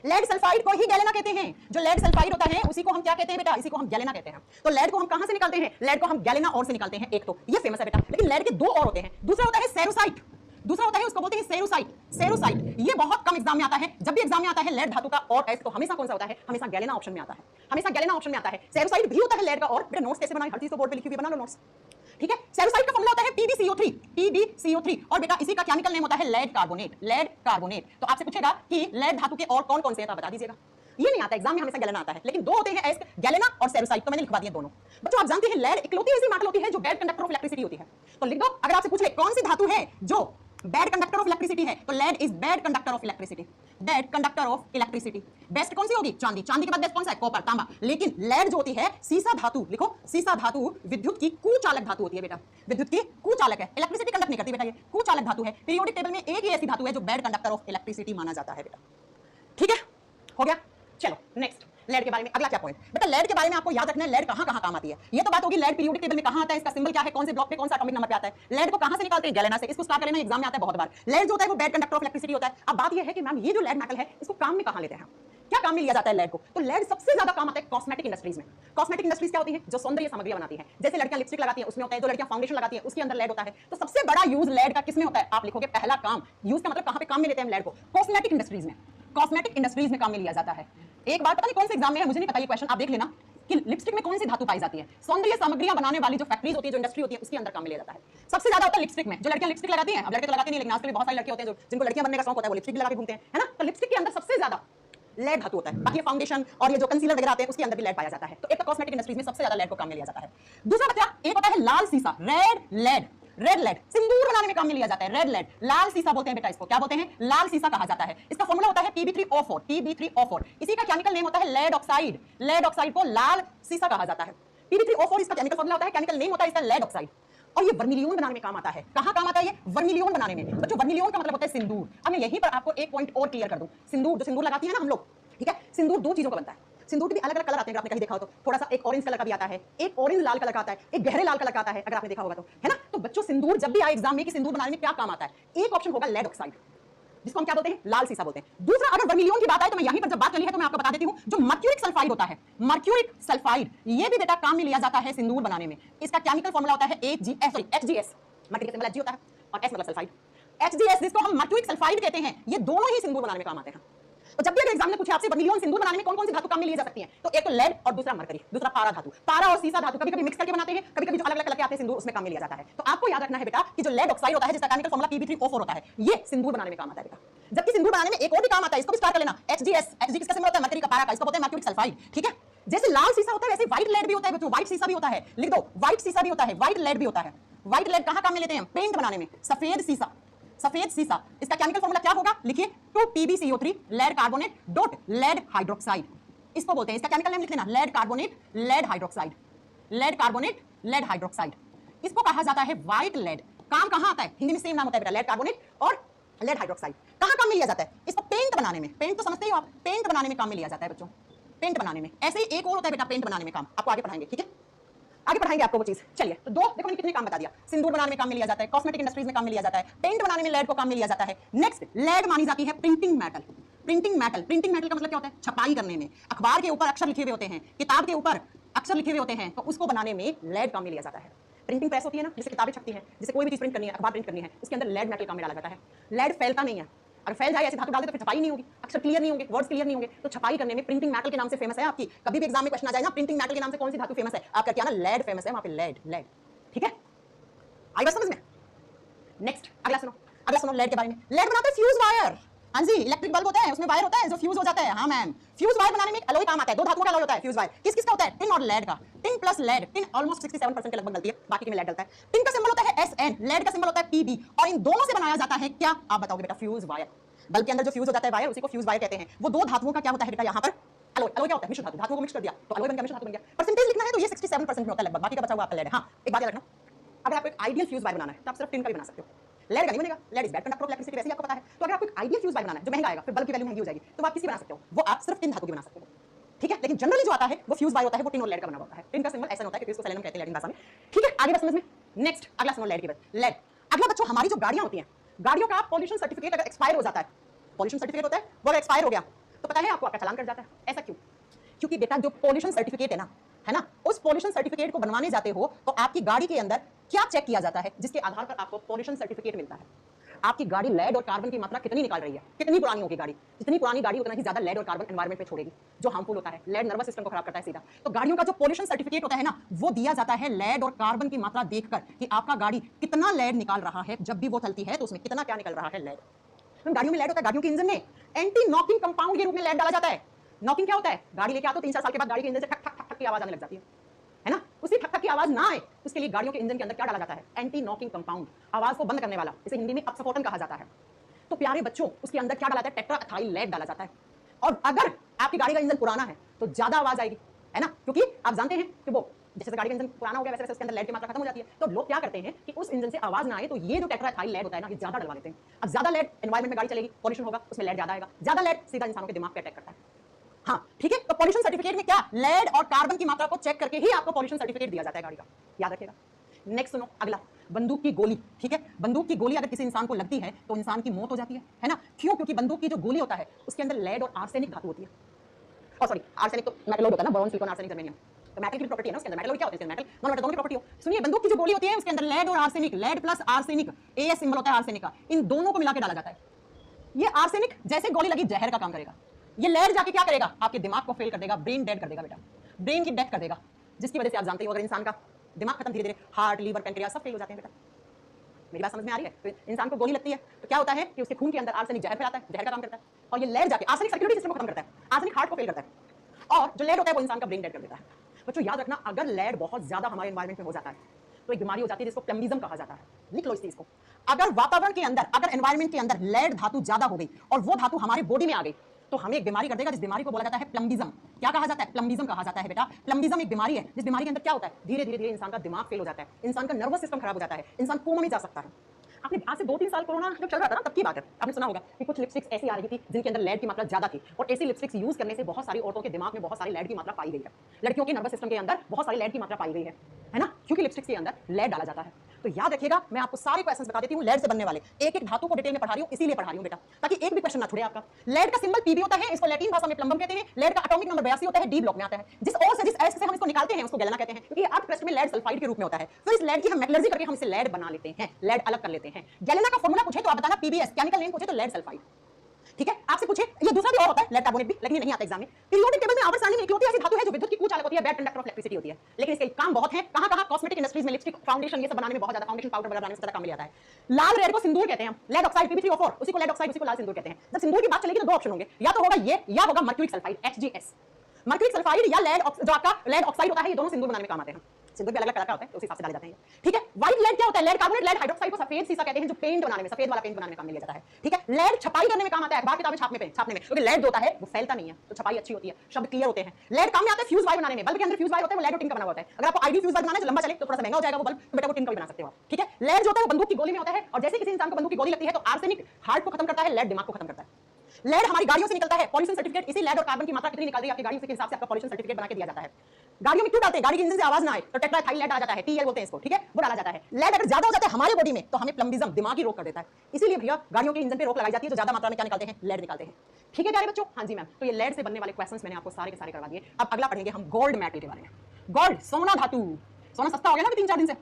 लेड सल्फाइड को ही गैलेना कहते हैं, जो लेड सल्फाइड होता है उसी को हम क्या कहते हैं बेटा, इसी को हम गैलेना कहते हैं। तो लेड को हम कहां से निकालते हैं, लेड को हम गैलेना और से निकालते हैं, एक तो ये फेमस है बेटा। लेकिन लेड के दो और होते हैं, दूसरा होता है सेरोसाइट, दूसरा होता है उसको बोलते हैं सेरोसाइट, सेरोसाइट। ये बहुत कम एग्जाम में आता है। जब भी एग्जाम में आता है लेड धातु का और अयस्क तो हमेशा कौन सा होता है, हमेशा गैलेना ऑप्शन में आता है, हमेशा गैलेना ऑप्शन में आता है। सेरोसाइट भी होता है लेड का और, बेटा नोट्स कैसे बनाए, हर चीज को बोर्ड पे लिखी हुई बना लो नोट्स, ठीक है। सेरोसाइट का फॉर्मूला होता है PbCO3, PbCO3, और बेटा इसी का केमिकल नेम होता है लेड कार्बोनेट, लेड कार्बोनेट। तो आपसे पूछेगा कि लेड धातु के और कौन कौन से हैं, तो बता दीजिएगा। ये नहीं आता एग्जाम में, हमेशा गैलेना आता है, लेकिन दो होते हैं अयस्क, गैलेना और सेरोसाइट, तो मैंने लिखवा दिए दोनों। बच्चों आप जानते हैं लेड इकलौती ऐसी मेटल होती है जो बैड कंडक्टर ऑफ इलेक्ट्रिसिटी होती है। तो लिख दो, अगर आपसे पूछ ले कौन सी धातु है जो बैड कंडक्टर ऑफ इलेक्ट्रिसिटी है, तो lead is bad conductor of electricity, bad conductor of electricity. Best कौन सी होगी? चांदी। चांदी के बाद बेस्ट कौन सा है? कॉपर, तांबा। लेकिन लेड जो होती है सीसा धातु, लिखो सीसा धातु विद्युत की कुचालक धातु होती है बेटा, विद्युत की कुचालक है, इलेक्ट्रिसिटी कंडक्ट नहीं करती बेटा, ये कुचालक धातु है। पीरियोडिक टेबल में एक ही ऐसी धातु है जो बैड कंडक्टर ऑफ इलेक्ट्रिसिटी माना जाता है बेटा। ठीक है, हो गया। चलो नेक्स्ट लेड के बारे में अगला क्या पॉइंट बेटा, लेड के बारे में आपको याद रखना है लेड कहां कहां काम आती है। ये तो बात होगी लेड पीरियोडिक टेबल में कहां आता है, इसका सिंबल क्या है, कौन से ब्लॉक पे कौन सा एटॉमिक नंबर पे आता है। लेड को कहां से निकालते हैं? गैलेना से। इसको स्टार लेना एग्जाम में आता है बहुत बार। लेड जो होता है वो बैड कंडक्टर ऑफ इलेक्ट्रिसिटी होता है। अब बात ये है कि मैम ये जो लेड मेटल है इसको काम में कहां लेते हैं, क्या काम में लिया जाता है लेड को? तो लेड सबसे ज्यादा काम आता है कॉस्मेटिक इंडस्ट्रीज में। कॉस्मेटिक इंडस्ट्रीज क्या होती है? जो सौंदर्य सामग्रियां बनाती हैं, जैसे लड़कियां लिपस्टिक लगाती हैं उसमें होता है, जो लड़कियां फाउंडेशन लगाती हैं उसके अंदर लेड होता है। तो सबसे बड़ा यूज लेड का किसमें होता है? आप लिखोगे पहला काम, यूज का मतलब कहां पे काम में लेते हैं लेड को? कॉस्मेटिक इंडस्ट्रीज में। कॉस्मेटिक इंडस्ट्रीज में काम में लिया जाता है। एक बात पता नहीं कौन से एग्जाम में है, मुझे नहीं पता, ये क्वेश्चन आप देख लेना कि लिपस्टिक में कौन सी धातु पाई जाती है। सौंदर्य सामग्रियां बनाने वाली जो फैक्ट्रीज होती है, जो इंडस्ट्री होती है, उसके अंदर काम में लिया जाता है। सबसे ज्यादा होता है लिपस्टिक में। जो लड़कियां लिपस्टिक लगाती हैं, अब लड़के तो लगाते नहीं, लेकिन आजकल बहुत सारी लड़कियां होते हैं जिनको लड़कियां बनने का शौक होता है, वो लिपस्टिक लगा के घूमते हैं, है ना। तो लिपस्टिक के अंदर सबसे ज्यादा लेड धातु होता है। बाकी फाउंडेशन और ये जो कंसीलर वगैरह आते हैं उसके अंदर भी लेड पाया जाता है। तो एक तो कॉस्मेटिक इंडस्ट्रीज में सबसे ज्यादा लेड को काम में लिया जाता है। दूसरा बच्चा एक होता है लाल सीसा, रेड लेड। रेड लेड सिंदूर बनाने में काम में लिया जाता है। रेड लेड, लाल सीसा बोलते हैं बेटा इसको। क्या बोलते हैं? लाल सीसा कहा जाता है। इसका फॉर्मूला होता है Pb3O4, Pb3O4। इसी का केमिकल नेम होता है लेड ऑक्साइड। लेड ऑक्साइड को लाल सीसा कहा जाता है। Pb3O4 इसका केमिकल फॉर्मूला होता है, केमिकल नेम होता है इसका लेड ऑक्साइड। और ये वर्मिलियन बनाने में काम आता है। कहां काम आता है ये? वर्मिलियन बनाने में। बच्चों वर्मिलियन का मतलब होता है सिंदूर। अब मैं यहीं पर आपको एक पॉइंट और क्लियर कर दूं। सिंदूर, जो सिंदूर लगाती है ना हम लोग, ठीक है, सिंदूर दो चीजों का बनता है। सिंदूर के भी अलग अलग कलर आते हैं, अगर आपने कहीं देखा हो तो। थोड़ा सा एक ऑरेंज कलर का भी आता है, एक ऑरेंज लाल कलर का आता है, एक गहरे लाल कलर का आता है, अगर आपने देखा होगा तो, है ना। तो बच्चों सिंदूर जब भी आए एग्जाम में कि सिंदूर बनाने में क्या काम आता है, एक ऑप्शन होगा लेड ऑक्साइड, जिसको हम क्या बोलते हैं? लाल सीसा बोलते हैं। दूसरा अगर वर्मिलियन की बात आए तो मैं यहीं पर जब बात चली है तो मैं आपको बता देती हूं, जो मर्क्यूरिक सल्फाइड होता है, मर्क्यूरिक सल्फाइड, ये भी बेटा काम में लिया जाता है सिंदूर बनाने में। इसका केमिकल फॉर्मूला होता है HGS, मर्क्यूरिक सिंबल Hg होता है और S मतलब सल्फाइड। HGS जिसको हम मर्क्यूरिक सल्फाइड कहते हैं, ये दोनों ही सिंदूर बनाने में काम आते हैं। तो जब भी अगर एग्जाम में पूछे आपसे वर्मिलियन सिंदूर बनाने में कौन कौन सी धातु काम में ली जा सकती हैं, तो एक तो लेड और दूसरा मरकरी, दूसरा पारा धातु। पारा और सीसा धातु कभी कभी मिक्स करके बनाते हैं, कभी कभी जो अलग अलग कलर के आते हैं सिंदूर उसमें काम में लिया जाता है। तो आपको याद रखना है बेटा कि जो लेड ऑक्साइड होता है, जिसका केमिकल फॉर्मूला Pb3O4 होता है, ये सिंदूर बनाने में काम आता है बेटा। जबकि सिंदूर बनाने में एक और भी काम आता है, इसको भी स्टार कर लेना, HGS। Hg किसका सिंबल होता है? मरकरी का, पारा का, इसको बोलते हैं मर्क्यूरिक सल्फाइड। ठीक है, जैसे लाल सीसा होता है वैसे व्हाइट लेड भी होता है, व्हाइट सीसा भी होता है, लिख दो, व्हाइट सीसा भी होता है, व्हाइट लेड भी होता है। व्हाइट लेड कहां काम में लेते हैं? पेंट बनाने में। सफेद सीसा, सफेद सीसा, इसका केमिकल फॉर्मूला क्या होगा? लिखिए 2PbCO3 lead carbonate dot lead hydroxide, इसको बोलते हैं। इसका केमिकल नेम लिख लेना, lead carbonate lead hydroxide, lead carbonate lead hydroxide. इसको कहा जाता है व्हाइट लेड। काम कहां आता है? हिंदी में सेम नाम होता है बेटा, लेड कार्बोनेट और लेड हाइड्रोक्साइड। कहां काम में लिया जाता है? इसको पेंट बनाने में, पेंट तो समझते ही हो आप, पेंट बनाने में काम में लिया जाता है बच्चों, पेंट बनाने में। ऐसे ही एक और होता है बेटा पेंट बनाने में काम, आपको आगे पढ़ाएंगे, ठीक है, आगे पढ़ाएंगे आपको वो चीज। चलिए तो दो देखो मैंने कितने काम बता दिया। सिंदूर बनाने में काम में लिया जाता है, कॉस्मेटिक इंडस्ट्रीज में काम में लिया जाता है, पेंट बनाने में लेड को काम में लिया जाता है। नेक्स्ट लेड मानी जाती है printing metal. Printing metal, printing metal का मतलब क्या होता है? छपाई करने में, अखबार के ऊपर अक्षर लिखे हुए होते हैं, किताब के ऊपर अक्षर लिखे हुए होते हैं, तो उसको बनाने में लेड काम में लिया जाता है। प्रिंटिंग प्रेस होती है ना, जिससे किताबें छपती है, जिससे कोई भी चीज प्रिंट करनी है, अखबार प्रिंट करनी है, उसके अंदर लेड मेटल काम में डाला जाता है। लेड फैलता नहीं है, अगर फैल जाए ऐसी धातु डाल दे तो फिर छपाई नहीं होगी, अक्षर क्लियर नहीं होंगे, वर्ड्स क्लियर नहीं होंगे। तो छपाई करने में प्रिंटिंग मेटल के नाम से फेमस है आपकी। कभी भी एग्जाम में क्वेश्चन आ जाए ना, प्रिंटिंग मेटल के नाम से कौन सी धातु फेमस है, आपका क्या ना लेड फेमस है वहां पे, लेड लेड। ठीक है, आई बात समझ में? नेक्स्ट अगला सुनो लेड के बारे में। लेड बनाते हैं फ्यूज वायर। हाँ जी, इलेक्ट्रिक बल्ब होता है, उसमें वायर होता है जो फ्यूज हो जाता है। हाँ मैम, फ्यूज वायर बनाने में अलॉय काम आता है। दो धातुओं का अलॉय होता है फ्यूज वायर। किस किस का होता है? टिन और लेड का। Tin plus lead, tin almost 67% के लगभग गलती है, बाकी में लेड डलता है। टिन का सिंबल होता है Sn, लेड का सिंबल होता है Pb, और इन दोनों से बनाया जाता है क्या? आप बताओगे बेटा? Fuse wire. बल्ब के अंदर जो फ्यूज हो जाता है वायर, उसी को फ्यूज वायर कहते हैं। वो दो धातुओं का क्या होता है बेटा यहाँ पर? अलॉय। अलॉय क्या होता है? मिश्र धातु। धातुओं को मिक्स कर दिया तो अलॉय बन गया, मिश्र धातु बन गया। परसेंटेज लिखना है तो ये 67% में होता है लगभग, बाकी का बचा हुआ आपका लेड है। हाँ एक बात याद रखना, अगर आपको एक आइडियल फ्यूज वायर बनाना है तो आप सिर्फ टिन का भी बना सकते हो, लेड का नहीं बनेगा। Lead is bad conductor of electricity, वैसे ही आपको पता है। तो अगर आपको एक आइडियल फ्यूज वायर बनाना है जो महंगा आएगा, फिर बल्ब की वैल्यू महंगी हो जाएगी, तो आप किसी बना सकते हो, वो आप सिर्फ टिन धातु की बना सकते हो। ठीक है, लेकिन जनरली जो आता है वो फ्यूज वायर होता है, वो टिन और लेड का बना होता है। टिन का सिंबल ऐसा होता है क्योंकि इसको सेलेनियम कहते हैं लैटिन भाषा में। ठीक है, आगे बस समझ में। नेक्स्ट अगला सुनो लेड की बात। लेड अगला बच्चों, हमारी जो गाड़ियां होती हैं, गाड़ियों का पॉल्यूशन सर्टिफिकेट अगर एक्सपायर हो जाता है, पॉल्यूशन सर्टिफिकेट होता है वो अगर एक्सपायर हो गया तो पता है आपको, आपका चालान कट जाता है। ऐसा क्यों? क्योंकि बेटा जो पॉल्यूशन सर्टिफिकेट है ना, उस पॉल्यूशन सर्टिफिकेट को बनवाने जाते हो तो आपकी गाड़ी के अंदर क्या चेक किया जाता है जिसके आधार पर आपको पॉल्यूशन सर्टिफिकेट मिलता है? आपकी गाड़ी लेड और कार्बन की मात्रा कितनी निकाल रही है, कितनी पुरानी होगी गाड़ी, जितनी पुरानी गाड़ी उतना ही ज्यादा लेड और कार्बन एनवायरमेंट में छोड़ेगी, जो हार्मफुल होता है। लेड नर्वस सिस्टम को खराब करता है सीधा। तो गाड़ियों का जो पॉल्यूशन सर्टिफिकेट होता है ना, वो दिया जाता है लेड और कार्बन की मात्रा देखकर कि आपका गाड़ी कितना लेड निकाल रहा है, जब भी वो चलती है तो उसमें कितना क्या निकल रहा है लेड। गाड़ियों में लेड होता है, गाड़ियों के इंजन में एंटी नॉकिंग कंपाउंड के रूप में लेड डाला जाता है। नॉकिंग क्या होता है? गाड़ी लेके आते हो 3-4 साल के बाद गाड़ी के इंजन से ठक ठक ठक ठक की आवाज आने लग जाती है। है ना, उसी ठक ठक की आवाज ना आए उसके लिए गाड़ियों के इंजन के अंदर क्या डाला जाता है, एंटी नॉकिंग कंपाउंड, आवाज को बंद करने वाला, इसे हिंदी में अपसफोटन कहा जाता है। तो प्यारे बच्चों उसके अंदर क्या डाला जाता है, टेट्राएथाइल लेड डाला जाता है। और अगर आपकी गाड़ी का इंजन पुराना है तो ज्यादा आवाज आएगी, है ना, क्योंकि आप जानते हैं कि वो जैसे गाड़ी का इंजन पुराना हो गया वैसे वैसे उसके अंदर लेड की मात्रा खत्म हो जाती है। तो लोग क्या करते हैं कि उस इंजन से आवाज ना आए तो ये जो टेट्राएथाइल लेड होता है ना, ये ज्यादा डलवा देते हैं। अब ज्यादा लेड एनवायरमेंट में गाड़ी चलेगी, पॉल्यूशन होगा, उसमें लेड ज्यादा आएगा, ज्यादा लेड सीधा इंसानों के दिमाग पे अटैक करता है। हाँ ठीक है, तो पॉल्यूशन सर्टिफिकेट में क्या, लेड और कार्बन की मात्रा को चेक करके ही आपको पॉल्यूशन सर्टिफिकेट दिया जाता है गाड़ी का, याद रखिएगा। नेक्स्ट सुनो अगला, बंदूक की गोली। ठीक है, बंदूक की गोली अगर किसी इंसान को लगती है तो इंसान की मौत हो जाती है ना। क्यों? क्योंकि बंदूक की जो गोली होता है उसके अंदर लेड और आर्सेनिक धातु होती है। सॉरी, आर्सेनिक तो मेटलोइड होता है ना, बोरोन सिलिकॉन आर्सेनिक जर्मेनियम, तो मेटल की प्रॉपर्टी है ना उसके अंदर। मेटलोइड क्या होता है, मेटल नॉन मेटल दोनों की प्रॉपर्टी हो। सुनिए, बंदूक की जो गोली होती है उसके अंदर लेड और arsenic, lead plus arsenic, AS symbol होता है आर्सेनिक का, इन दोनों को मिला के डाला जाता है। ये आर्सेनिक जैसे गोली लगी जहर का काम करेगा, ये लेड जाके क्या करेगा, आपके दिमाग को फेल कर देगा, ब्रेन डेड कर देगा बेटा, ब्रेन की डेथ कर देगा, जिसकी वजह से आप जानते हो अगर इंसान का दिमाग खत्म, धीरे धीरे हार्ट, लीवर, पैंक्रियास सब फेल हो जाते हैं बेटा। मेरी बात समझ में आ रही है? तो इंसान को गोली लगती है तो क्या होता है कि उसके खून के अंदर आर्सेनिक जहर फैलाता है, जहर का काम करता है, और ये लेड जाके आर्सेनिक सर्कुलेटरी सिस्टम को खत्म करता है, आर्सेनिक हार्ट को फेल करता है, और जो लेड होता है वो इंसान का ब्रेन डेड कर देता है। बच्चों याद रखना, अगर लेड बहुत ज्यादा हमारे एनवायरमेंट में हो जाता है तो एक बीमारी हो जाती है जिसको प्लम्बिज्म कहा जाता है। लिख लो इस चीज को, अगर वातावरण के अंदर, अगर एनवायरमेंट के अंदर लेड धातु ज्यादा हो गई और वो धातु हमारे बॉडी में आ गई तो हमें एक बीमारी कर देगा, जिस बीमारी को बोला जाता है प्लम्बिज्म। क्या कहा जाता है? प्लम्बिज्म कहा जाता है बेटा। प्लम्बिज्म एक बीमारी है जिस बीमारी के अंदर क्या होता है, धीरे धीरे धीरे इंसान का दिमाग फेल हो जाता है, इंसान का नर्वस सिस्टम खराब हो जाता है, इंसान कोमा में जा सकता है। आपने आज से 2-3 साल कोरोना जब चल रहा था ना तब की बात है, आपने सुना होगा कि कुछ लिपस्टिक्स ऐसी आ रही थी जिनके अंदर लेड की मात्रा ज्यादा थी, और ऐसी लिपस्टिक्स यूज करने से बहुत सारी औरतों के दिमाग में बहुत सारी लेड की मात्रा पाई गई है, लड़कियों के नर्वस सिस्टम के अंदर बहुत सारी लेड की मात्रा पाई गई है ना, क्योंकि लिपस्टिक्स के अंदर लेड डाला जाता है। तो याद रखिएगा, मैं आपको सारे क्वेश्चंस बता देती हूं लेड से बनने वाले, एक एक धातु को डिटेल में पढ़ा रही हूं, इसीलिए पढ़ा रही हूं बेटा, ताकि एक भी क्वेश्चन ना छूटे आपका। लेड का सिंबल पीबी होता है, इसको लैटिन भाषा में प्लम्बम कहते हैं। लेड का एटॉमिक नंबर 82 होता है, डी ब्लॉक में आता है। जिस ओर से, जिस एस से हम इसको निकालते हैं उसको गैलेना कहते हैं, क्योंकि अर्थ क्रस्ट में लेड सल्फाइड के रूप में होता है। फिर इस लेड की हम मेटलर्जी करके हम इसे लेड बना लेते हैं, लेड अलग कर लेते हैं। गैलेना का फॉर्मूला पूछे तो आप बताना पीबीएस, केमिकल नेम पूछे तो लेड सल्फाइड। ठीक है, आपसे पूछे ये दूसरा भी और होता है लेड कार्बोनेट भी, लेकिन ये नहीं आता एग्जाम में। पीरियोडिक टेबल में आवर्त सारणी में इकलौती ऐसी धातु है जो विद्युत की कुचालक होती है, बैड कंडक्टर ऑफ इलेक्ट्रिसिटी होती है, लेकिन इसके काम बहुत है। कहां-कहां? कॉस्मेटिक इंडस्ट्रीज में, लिपस्टिक, फाउंडेशन, ये सब बनाने में बहुत ज्यादा, फाउंडेशन पाउडर वगैरह बनाने में ज्यादा काम में आता है। लाल रेड को सिंदूर कहते हैं हम, लेड ऑक्साइड Pb3O4, उसी को लेड ऑक्साइड, उसी को लाल सिंदूर कहते हैं। जब सिंदूर की बात चलेगी तो दो ऑप्शन होंगे, या तो होगा ये या होगा mercuric sulphide HGS। Mercuric sulphide या लेड, जो आपका लेड ऑक्साइड होता है, ये दोनों सिंदूर बनाने में काम आते हैं। सिंदूर भी अलग-अलग कलर का होता है तो उस हिसाब से डाले जाते हैं। ठीक है, व्हाइट लेड क्या होता है? लेड कार्बोनेट, लेड हाइड्रोक्साइड को सफेद सीसा कहते हैं, जो पेंट बनाने में, सफेद वाला पेंट बनाने में काम में लिया जाता है। ठीक है, लेड छपाई करने में काम आता है, अखबार किताबें छापने में, क्योंकि लेड होता है वो फैलता नहीं है तो छपाई अच्छी होती है, शब्द क्लियर होते हैं। लेड काम में आता है फ्यूज वायर बनाने में, बल्ब के अंदर फ्यूज वायर होता है वो लेड और टिन का बना होता है। अगर आपको आईडी फ्यूज वायर बनाना है जो लंबा चले तो थोड़ा सा महंगा हो जाएगा वो बल्ब, तो बेटा वो टिन का भी बना सकते हो आप। ठीक है, लेड जो होता है वो बंदूक की गोली में होता है, और जैसे किसी इंसान को बंदूक की गोली लगती है तो आर्सेनिक हार्ट को खत्म करता है, लेड दिमाग को खत्म करता है। लेड हमारी गाड़ियों से निकलता है, पॉल्यूशन सर्टिफिकेट, इसी लेड और कार्बन की मात्रा कितनी निकल रही है आपकी गाड़ी, उसी के हिसाब से आपका पॉल्यूशन सर्टिफिकेट बना के दिया जाता है। गाड़ियों में क्यों डालते हैं? गाड़ी के इंजन से आवाज ना आए तो टेट्राएथाइल लेड आ जाता है, टीएल बोलते हैं इसको। ठीक है, वो डाला जाता है। लेड अगर ज्यादा हो जाता है हमारे बॉडी में तो हमें प्लम्बिज्म, दिमागी रोग कर देता है। इसीलिए भैया गाड़ियों के इंजन पे रोक लगाई जाती है, जो ज्यादा मात्रा में क्या निकालते हैं, लेड निकालते हैं। ठीक है प्यारे बच्चों, हाँ जी मैम। तो ये लेड से बनने वाले क्वेश्चंस मैंने आपको सारे के सारे करवा दिए। अब अगला पढ़ेंगे हम गोल्ड मेटल के बारे में। गोल्ड, सोना धातु। सोना सस्ता हो गया ना 3-4 दिन से,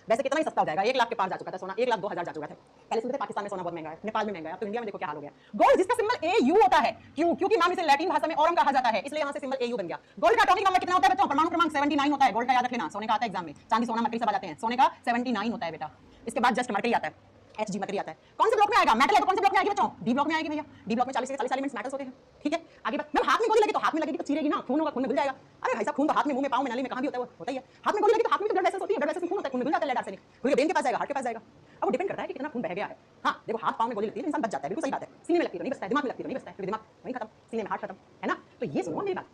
वैसे कितना ही सस्ता हो जाएगा, 1 लाख के पार जा चुका था सोना, 1 लाख 2 हजार जा चुका था। पहले सुनते पाकिस्तान में सोना बहुत महंगा है, नेपाल में महंगा है, अब तो इंडिया में देखो क्या हाल हो गया। गोल्ड जिसका सिंबल AU होता है, क्यों? क्योंकि मैम इसे लैटिन भाषा में ओरम कहा जाता है, इसलिए यहां से सिंबल AU बन गया। गोल्ड का एटॉमिक नंबर कितना होता है बच्चों? परमाणु क्रमांक 79 होता है। गोल्ड का याद रख लेना, सोने का आता है एग्जाम में, चांदी सोना मरकरी सब आ जाते हैं, सोने का 79 होता है बेटा। इसके बाद जस्ट मरकरी आता है, HG मरकरी आता है। कौन से ब्लॉक में आएगा? मेटल है तो कौन से ब्लॉक में आएगी बच्चों? डी ब्लॉक में आएगी भैया। डी ब्लॉक में 40 से 40 एलिमेंट्स मेटल्स होते हैं। ठीक है, आगे बात। मैम हाथ में गोली लगी तो हाथ में लगेगी तो चीरेगी ना, खून होगा, खून में घुल जाएगा। अरे भाई साहब, खून तो हाथ में, मुंह में, पांव में, नली में कहां भी होता है, वो होता ही है। हाथ में गोली लगी तो हाथ में ब्लड वेसल्स होती है, ब्लड वेसल्स में खून होता है, खून में घुल जाता है लेड आर्सेनिक, घुल के ब्रेन के पास जाएगा, हार्ट के पास जाएगा। अब वो डिपेंड करता है कि कितना खून बह गया है। हां देखो, हाथ पांव में गोली लगती है इंसान बच जाता है, बिल्कुल सही बात है। सीने में लगती है तो नहीं बचता है, दिमाग में लगती है तो नहीं बचता है, क्योंकि दिमाग वहीं खत्म, सीने में हार्ट खत्म, है ना। तो ये सुनो मेरी बात,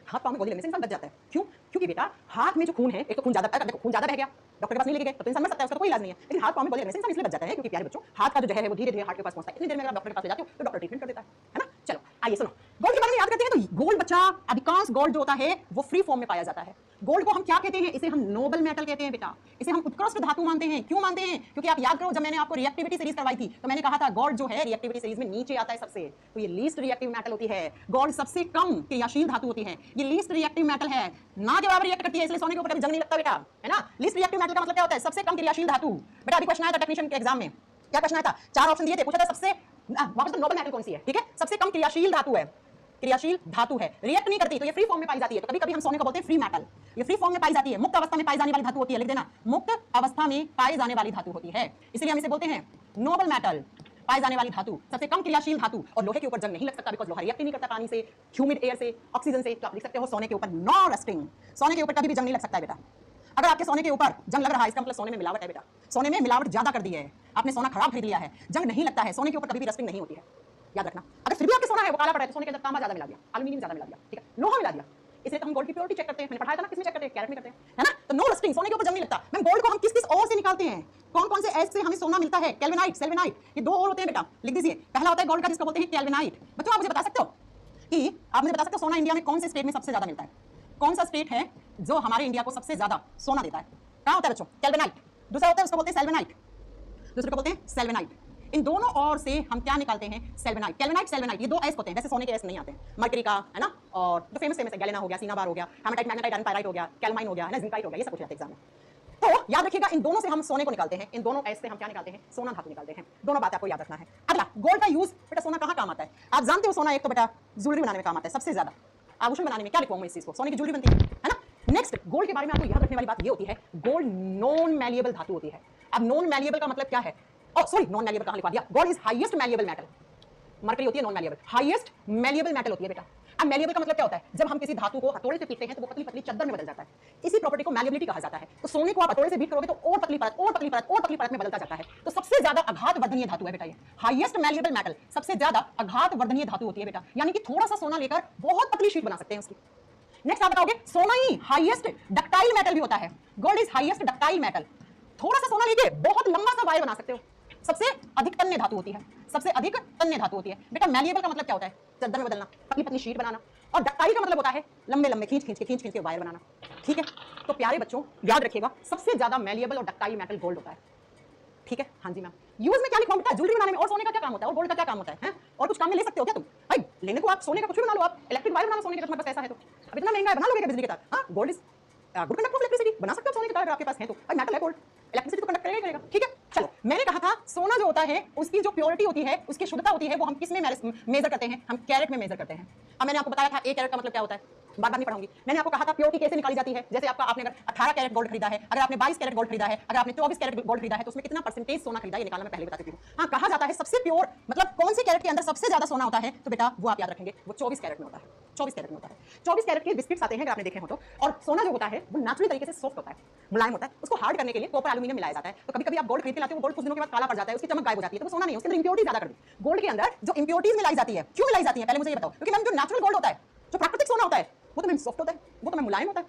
हाथ पांव में गोली लगने से इंसान बच जाता है। क्यों? क्योंकि बेटा हाथ में जो खून है, एक तो खून ज्यादा, देखो खून ज्यादा बह गया, डॉक्टर के पास नहीं लेके गए तो इंसान मर सकता है, उसका तो कोई इलाज नहीं है। लेकिन हाथ पांव में गोली लगने से इंसान इसलिए बच जाता है क्योंकि प्यारे बच्चों, हाथ का जो जहर है वो धीरे धीरे हार्ट के पास पहुंचता है। इतनी देर में अगर डॉक्टर के पास ले जाते हो तो डॉक्टर ट्रीटमेंट कर देता है ना। चलो आइए सुनो, गोल्ड के बारे में याद करते हैं। तो गोल्ड बच्चा, अधिकांश गोल्ड जो होता है वो फ्री फॉर्म में पाया जाता है। गोल्ड को हम क्या कहते हैं? इसे हम नोबल मेटल कहते हैं बेटा, इसे हम उत्कृष्ट धातु मानते हैं। क्यों मानते हैं? क्योंकि आप याद करो, जब मैंने आपको रिएक्टिविटी सीरीज करवाई थी तो मैंने कहा था गोल्ड जो है रिएक्टिविटी सीरीज में नीचे आता है सबसे, तो ये लीस्ट रिएक्टिव मेटल होती है। गोल्ड सबसे कम क्रियाशील धातु होती है, ये लीस्ट रिएक्टिव मेटल है, ना के बराबर रिएक्ट करती है, इसलिए सोने के ऊपर कभी जंग नहीं लगता बेटा, है ना। लीस्ट रिएक्टिव मेटल का मतलब क्या होता है? सबसे कम क्रियाशील धातु। बेटा अभी क्वेश्चन आया था टेक्नीशियन के एग्जाम में, क्या क्वेश्चन आया था? 4 ऑप्शन दिए थे, पूछा था सबसे वापस तो नोबल मेटल कौन सी है? ठीक है, सबसे कम क्रियाशील धातु है, क्रियाशील धातु है, रिएक्ट नहीं करती तो ये फ्री फॉर्म में पाई जाती है। तो कभी कभी हम सोने को बोलते हैं फ्री मेटल, ये फ्री फॉर्म में पाई जाती है, मुक्त अवस्था में पाई जाने वाली धातु होती है। लिख देना, मुक्त अवस्था में पाई जाने वाली धातु होती है, इसलिए हम इसे बोलते हैं नोबल मेटल। पाए जाने वाली धातु, सबसे कम क्रियाशील धातु, और लोहे के ऊपर जंग नहीं लग सकता बिकॉज लोहा रिएक्ट नहीं करता पानी से, ह्यूमिड एयर से, ऑक्सीजन से। तो आप लिख सकते हो सोने के ऊपर नो रस्टिंग, सोने के ऊपर कभी भी जंग नहीं लग सकता है बेटा। अगर आपके सोने के ऊपर जंग लग रहा है इसका मतलब सोने में मिलावट है बेटा, सोने में मिलावट ज्यादा कर दी है, आपने सोना खराब खरीद लिया है, जंग नहीं लगता है, सोने के ऊपर कभी भी रस्टिंग नहीं होती है, याद रखना। अगर फिर भी आपके सोना है वो काला पड़ा है तो सोने के अंदर तांबा ज्यादा मिला दिया, एल्यूमिनियम ज्यादा मिला दिया, ठीक है, लोहा मिला दिया, इसलिए तो हम गोल्ड की प्योरिटी चेक करते हैं। मैंने पढ़ाया था ना, किसमें चेक करते हैं, कैरेट में करते हैं, है ना। तो नो रस्टिंग, सोने के ऊपर जंग नहीं लगता। मैम गोल्ड को हम किस किस और से निकालते हैं, कौन कौन से एस से हमें सोना मिलता है, केल्विनाइट, सेल्विनाइट, ये दो और होते हैं बेटा, लिख दीजिए। पहला होता है गोल्ड का जिसको बोलते हैं केल्विनाइट। बच्चों आप मुझे बता सकते हो कि आप मुझे बता सकते हो सोना इंडिया में कौन से स्टेट में सबसे ज्यादा मिलता है, कौन सा स्टेट है जो हमारे इंडिया को सबसे ज्यादा सोना देता है, कहां होता है बच्चों, केल्विनाइट। दूसरा होता है उसको बोलते हैं सेल्विनाइट, दूसरे को बोलते हैं सेल्विनाइट। इन दोनों और से हम क्या निकालते हैं, सेल्विनाइट, केल्विनाइट, सेल्विनाइट, ये दो एस होते हैं, वैसे सोने के एस नहीं आते हैं, मरकरी का है ना, और जो फेमस है गैलेना हो गया, सिनाबार हो गया, हेमाटाइट, मैग्नेटाइट, आयरन पाइराइट हो गया, कैलमाइन हो गया, है ना, जिंकाइट हो गया, ये सब कुछ रहता है एग्जाम में। तो याद रखिएगा इन दोनों से हम सोने को निकालते हैं, इन दोनों एस से हम क्या निकालते हैं, सोना धातु निकालते हैं। दोनों बात आपको याद रखना है। अगला गोल्ड का यूज बेटा, सोना कहां काम आता है, आप जानते हो सोना एक तो बेटा ज्वेलरी बनाने में काम आता है सबसे ज्यादा, आभूषण बनाने में, क्या लिखवाऊं मैं इस चीज को, सोने की ज्वेलरी बनती है ना। नेक्स्ट गोल्ड के बारे में आपको याद रखने वाली बात ये होती है, गोल्ड नॉन मैलिएबल धातु होती है। अब नॉन मैलिएबल का मतलब क्या है, सॉरी नॉन मैलिएबल कहां लिखवा दिया, gold is highest malleable metal, mercury होती है non malleable, highest malleable metal होती है बेटा। अब मैलिएबल का मतलब क्या होता है, जब हम किसी धातु को हथौड़े से पीटते हैं तो वो पतली पतली चद्दर में बदल जाता है, इसी प्रॉपर्टी को मैलिएबिलिटी कहा जाता है। तो सोने को आप हथौड़े से बीट करोगे तो और पतली परत, और पतली परत, और पतली परत में बदलता जाता है। तो सबसे ज्यादा आघात वर्धनीय धातु है बेटा ये, हाईएस्ट मैलिएबल मेटल, सबसे ज्यादा आघात वर्धनीय धातु होती है बेटा, यानी कि थोड़ा सा सोना लेकर बहुत पतली शीट बना सकते हैं उसकी। नेक्स्ट आप बताओगे सोना ही हाईएस्ट डक्टाइल मेटल भी होता है, gold is highest ductile metal, थोड़ा सा सोना लेके बहुत लंबा सा वायर बना सकते हो। सबसे अधिक तन्य धातु होती है, सबसे अधिक तन्य धातु होती है बेटा। मैलिएबल का मतलब क्या होता है, चद्दर में बदलना, पतली पतली शीट बनाना, और डक्टाइल का मतलब होता है लंबे लंबे खींच के वायर बनाना, ठीक है। तो प्यारे बच्चों याद रखिएगा सबसे ज्यादा मैलिएबल और डक्टाइल मेटल गोल्ड होता है, ठीक है। हाँ जी मैम, यूज में क्या लिखवाऊं बेटा, ज्वेलरी बनाने में, और सोने का क्या काम होता है, और गोल्ड का क्या काम होता है? और कुछ काम में ले सकते हो क्या तुम भाई, लेने को आप सोने का कुछ भी बना लो, आप इलेक्ट्रिक वायर बना लो सोने के, तुम्हारे पास पैसा है तो। अब इतना महंगा है, बना लोगे क्या बिजली के तार, हाँ gold is good conductor of electricity, बना सकते हो सोने के तार अगर आपके पास है तो, भाई मेटल है गोल्ड, इलेक्ट्रिसिटी तो कंडक्ट करेगा ही करेगा, ठीक है। चलो मैंने कहा था सोना जो होता है उसकी जो प्योरिटी होती है, उसकी शुद्धता होती है, वो हम किस में मेजर करते हैं, हम कैरेट में मेजर करते हैं। अब मैंने आपको बताया था एक कैरेट का मतलब क्या होता है, बार बार नहीं पढ़ाऊंगी। मैंने आपको कहा था प्योरिटी कैसे निकाली जाती है, जैसे आपका आपने अगर 18 कैरेट गोल्ड खरीदा है, अगर आपने 22 कैरेट गोल्ड खरीदा है, अगर आपने 24 कैरेट गोल्ड खरीदा है तो उसमें कितना परसेंटेज सोना खरीदा है ये निकालना मैं पहले बता चुकी हूं। हाँ कहा जाता है सबसे प्योर मतलब कौन से कैरेट के अंदर सबसे ज्यादा सोना होता है, तो बेटा वो आप याद रखेंगे वो 24 कैरेट में होता है, 24 कैरेट में होता है। 24 कैरेट के बिस्किट्स आते हैं अगर आपने देखे हो तो, और सोना जो होता है वो नेचुरल तरीके से सॉफ्ट होता है, मुलायम होता है, उसको हार्ड करने के लिए कॉपर एल्यूमिनियम मिलाया जाता है। तो कभी कभी आप गोल्ड खरीद के लाते हो, गोल्ड कुछ दिनों के बाद काला पड़ जाता है, उसकी चमक गायब हो जाती है, तो वो सोना नहीं है, उसके अंदर इंप्योरिटी ज्यादा कर दी। गोल्ड के अंदर जो इंप्योरिटीज मिलाई जाती है, क्यों मिलाई जाती है पहले मुझे ये बताओ, क्योंकि मैम जो नेचुरल गोल्ड होता है, जो प्राकृतिक सोना होता है वो तो मैम सॉफ्ट होता है, वो तो मैम मुलायम होता है,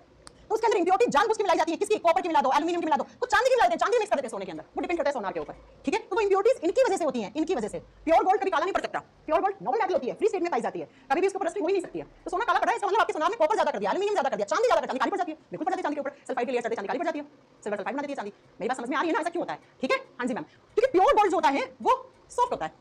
तो उसके अंदर इंप्योरिटी जानबूझ के मिलाई जाती है, किसकी, कॉपर की मिला दो, एल्यूमिनियम की मिला दो, कुछ चांदी की मिला देते हैं, चांदी मिक्स कर देते हैं सोने के अंदर, वो डिपेंड करता है सोनार के ऊपर, ठीक है। तो वो इंप्योरिटीज इनकी वजह से होती हैं, इनकी वजह से प्योर गोल्ड कभी काला नहीं पड़ सकता, प्योर गोल्ड नॉर्मल मेटल होती है, फ्री स्टेट में पाई जाती है, कभी भी इसके ऊपर रस्टिंग हो ही नहीं सकती है। तो सोना काला पड़ा है इसका मतलब आपके सोना में कॉपर ज्यादा कर दिया, एल्यूमिनियम ज्यादा कर दिया, चांदी ज्यादा कर दिया, काली पड़ जाती है, बिल्कुल पड़ जाती है चांदी के ऊपर, सल्फाइड की लेयर चढ़ती है, चांदी काली पड़ जाती है, सिल्वर सल्फाइड बना देती है चांदी। मेरी बात समझ में आ रही है ना, ऐसा क्यों होता है, ठीक है। हाँ जी मैम, क्योंकि प्योर गोल्ड जो होता है वो सॉफ्ट होता है,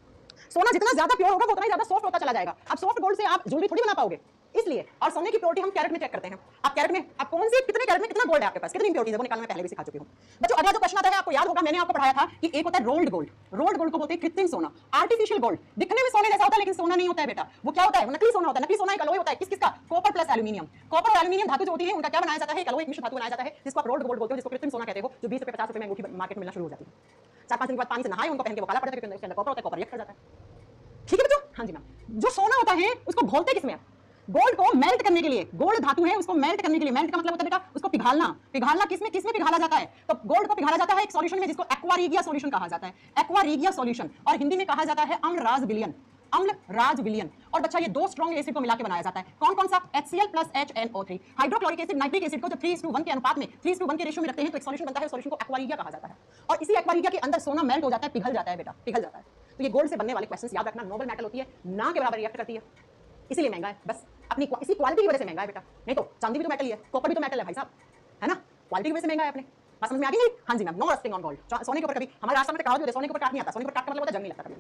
सोना जितना ज्यादा प्योर होगा वो उतना ही ज्यादा सॉफ्ट होता चला जाएगा। अब सॉफ्ट गोल्ड से आप ज्वेलरी थोड़ी बना पाओगे, इसलिए। और सोने की प्योरिटी हम कैरेट में चेक करते हैं, आप कैरेट में आप कौन से कितने कैरेट में कितना गोल्ड है आपके पास, कितनी इंप्योरिटीज है वो निकालना मैं पहले भी सिखा चुकी हूं बच्चों। अगला जो प्रश्न आता है आपको याद होगा मैंने आपको पढ़ाया था कि एक होता है रोल्ड गोल्ड, रोल्ड गोल्ड को बोलते हैं कृत्रिम सोना, आर्टिफिशियल गोल्ड, दिखने में सोने जैसा होता है लेकिन सोना नहीं होता है बेटा, वो क्या होता है, वो नकली सोना होता है। नकली सोना एक अलॉय होता है, किसका, कॉपर प्लस एल्यूमिनियम। कॉपर और एल्यूमिनियम धातु जो होती है उनका क्या बनाया जाता है, एक अलॉय, एक मिश्र धातु बनाया जाता है जिसको आप रोल्ड गोल्ड बोलते हो, जिसको कृत्रिम सोना कहते हो, जो 20 रुपए 50 रुपए में अंगूठी मार्केट में मिलना शुरू हो जाती है। 4-5 दिन के बाद पानी से नहाए उनको पहन के वो काला पड़ जाता है, क्योंकि उसके अंदर कॉपर होता है, कॉपर रिएक्ट कर जाता है, ठीक है बच्चों। हाँ जी मैम, जो सोना होता है उसको घोलते किसमें, गोल्ड को मेल्ट करने के लिए, गोल्ड धातु है उसको मेल्ट करने के लिए, मेल्ट का मतलब होता है बेटा उसको पिघालना, पिघालना किसमें किसमें पिघाला जाता है, तो गोल्ड को पिघाला जाता है एक सॉल्यूशन में जिसको एक्वारीगिया सॉल्यूशन कहा जाता है, एक्वारीगिया सॉल्यूशन, और हिंदी में कहा जाता है अम्लराज विलयन, अम्लराज विलयन। और बच्चा ये दो स्ट्रॉन्ग एसिड को मिला के बनाया जाता है, कौन कौन सा, HCl plus HNO3, hydrochloric acid nitric acid को जब 3:1 के अनुपात में 3:1 के रेशियो में रखते हैं तो एक सॉल्यूशन बनता है, सॉल्यूशन को एक्वारीगिया कहा जाता है, और इसी एक्वारीगिया के अंदर सोना मेल्ट हो जाता है, पिघल जाता है बेटा, पिघल जाता है। तो ये गोल्ड से बनने वाले क्वेश्चंस याद रखना, नोबल मेटल होती है, ना के बराबर रिएक्ट करती है, इसीलिए महंगा है, बस अपनी इसी क्वालिटी की वजह से महंगा है बेटा, नहीं तो चांदी भी तो मेटल ही है, कॉपर भी तो मेटल है भाई साहब, है ना, क्वालिटी की वजह से महंगा है अपने। बात समझ में आ गई? हाँ जी ma'am, no rusting on gold. सोने के ऊपर कभी हमारे रास्ते में कहा होता है सोने के ऊपर काट नहीं आता, सोने के ऊपर काट का मतलब होता है जंग नहीं लगता कभी,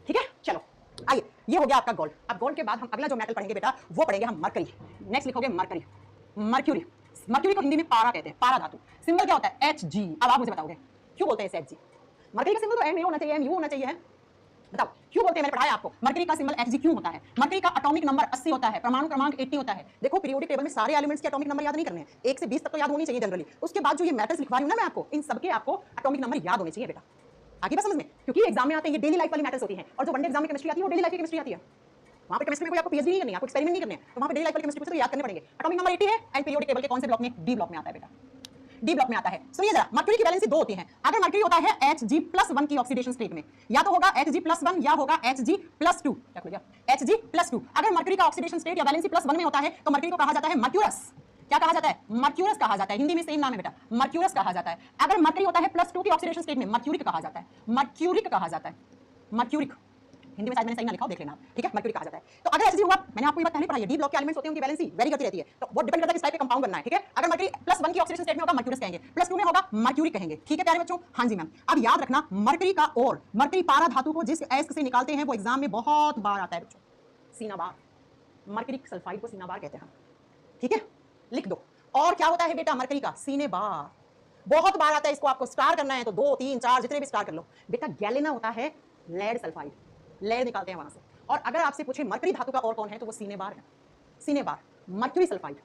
ठीक है। चलो आइए, ये हो गया आपका गोल्ड। अब गोल्ड के बाद हम अगला जो मेटल पढ़ेंगे बेटा वो पढ़ेंगे हम मरकरी। नेक्स्ट लिखोगे मरकरी, मर्क्यूरी, मर्क्यूरी को हिंदी में पारा कहते हैं, पारा धातु। सिंबल क्या होता है, Hg। अब आप मुझे बताओगे क्यों बोलते हैं इसे Hg, मरकरी का सिंबल तो M होना चाहिए, Mu होना चाहिए, है बताओ क्यों बोलते हैं, मैंने पढ़ाया आपको मरकरी का सिंबल Hg क्यों होता है। मरकरी का एटॉमिक नंबर 80 होता है, परमाणु क्रमांक 80 होता है। देखो पीरियोडिक टेबल में सारे एलिमेंट्स के एटॉमिक नंबर याद नहीं करने हैं, 1 से 20 तक तो याद होनी चाहिए जनरली, उसके बाद जो ये मेटल्स लिखवा रही हूं ना मैं आपको, इन सबके आपको एटॉमिक नंबर याद होने चाहिए बेटा, आगे बात समझ में, क्योंकि एग्जाम में आते हैं ये डेली लाइफ वाली मैटर्स होती हैं, और जो वनडे एग्जाम में केमिस्ट्री आती है वो डेली लाइफ की केमिस्ट्री आती है। वहां पे केमिस्ट्री में कोई आपको पीएचडी नहीं करनी है, आपको एक्सपेरिमेंट नहीं करने हैं, तो वहां पे डेली लाइफ वाली केमिस्ट्री पूछे तो याद करने पड़ेंगे। एटॉमिक नंबर 80 है एंड पीरियोडिक टेबल के कौन से ब्लॉक में? डी ब्लॉक में आता है बेटा, डी ब्लॉक में आता है। सुनिए जरा, मर्क्यूरी की वैलेंसी 2 होती है। अगर मर्क्यूरी होता है Hg+1 की ऑक्सीडेशन स्टेट में, या तो होगा Hg+1 या होगा Hg+2। क्या हो गया? Hg+2। अगर मर्क्यूरी का ऑक्सीडेशन स्टेट या वैलेंसी +1 में होता है तो मर्क्यूरी को कहा जाता है मर्क्यूरस। क्या कहा जाता है? मर्क्यूरस कहा जाता है। हिंदी में सेम नाम है बेटा, मर्क्यूरस कहा जाता है। अगर मर्क्यूरी होता है +2 की ऑक्सीडेशन स्टेट में, मर्क्यूरिक कहा जाता है। मर्क्यूरिक कहा जाता है, मर्क्यूरिक। हिंदी में शायद मैंने सही ना लिखा हो, देख लेना आप, ठीक है? मर्क्यूरी कहा जाता है। तो अगर Hg हुआ, मैंने आपको ये बात पहले पढ़ाई है, डी ब्लॉक के एलिमेंट्स होते हैं, उनकी वैलेंसी वेरी करती रहती है, तो वो डिपेंड करता है किस टाइप के कंपाउंड बनना है, ठीक है? अगर मर्क्यूरी +1 की ऑक्सीडेशन स्टेट में होगा मर्क्यूरस कहेंगे, +2 में होगा मर्क्यूरी कहेंगे, ठीक है प्यारे बच्चों? हाँ जी मैम। अब याद रखना, मर्क्यूरी का और मर्क्यूरी पारा धातु को जिस एस्क से निकालते हैं वो एग्जाम में बहुत बार आता है बच्चों, सीनाबार। मर्क्यूरी सल्फाइड को सीनाबार कहते हैं, ठीक है? लिख दो। और क्या होता है बेटा मर्क्यूरी का? सीनेबार। बहुत बार आता है, इसको आपको स्टार करना है तो 2 3 4 जितने भी स्टार कर लो बेटा। गैलेना होता है लेड सल्फाइड, लेड निकालते हैं वहां से। और अगर आपसे पूछे मर्क्यूरी धातु का और कौन है तो वो सीनेबार है, सीनेबार, मर्क्यूरी सल्फाइड।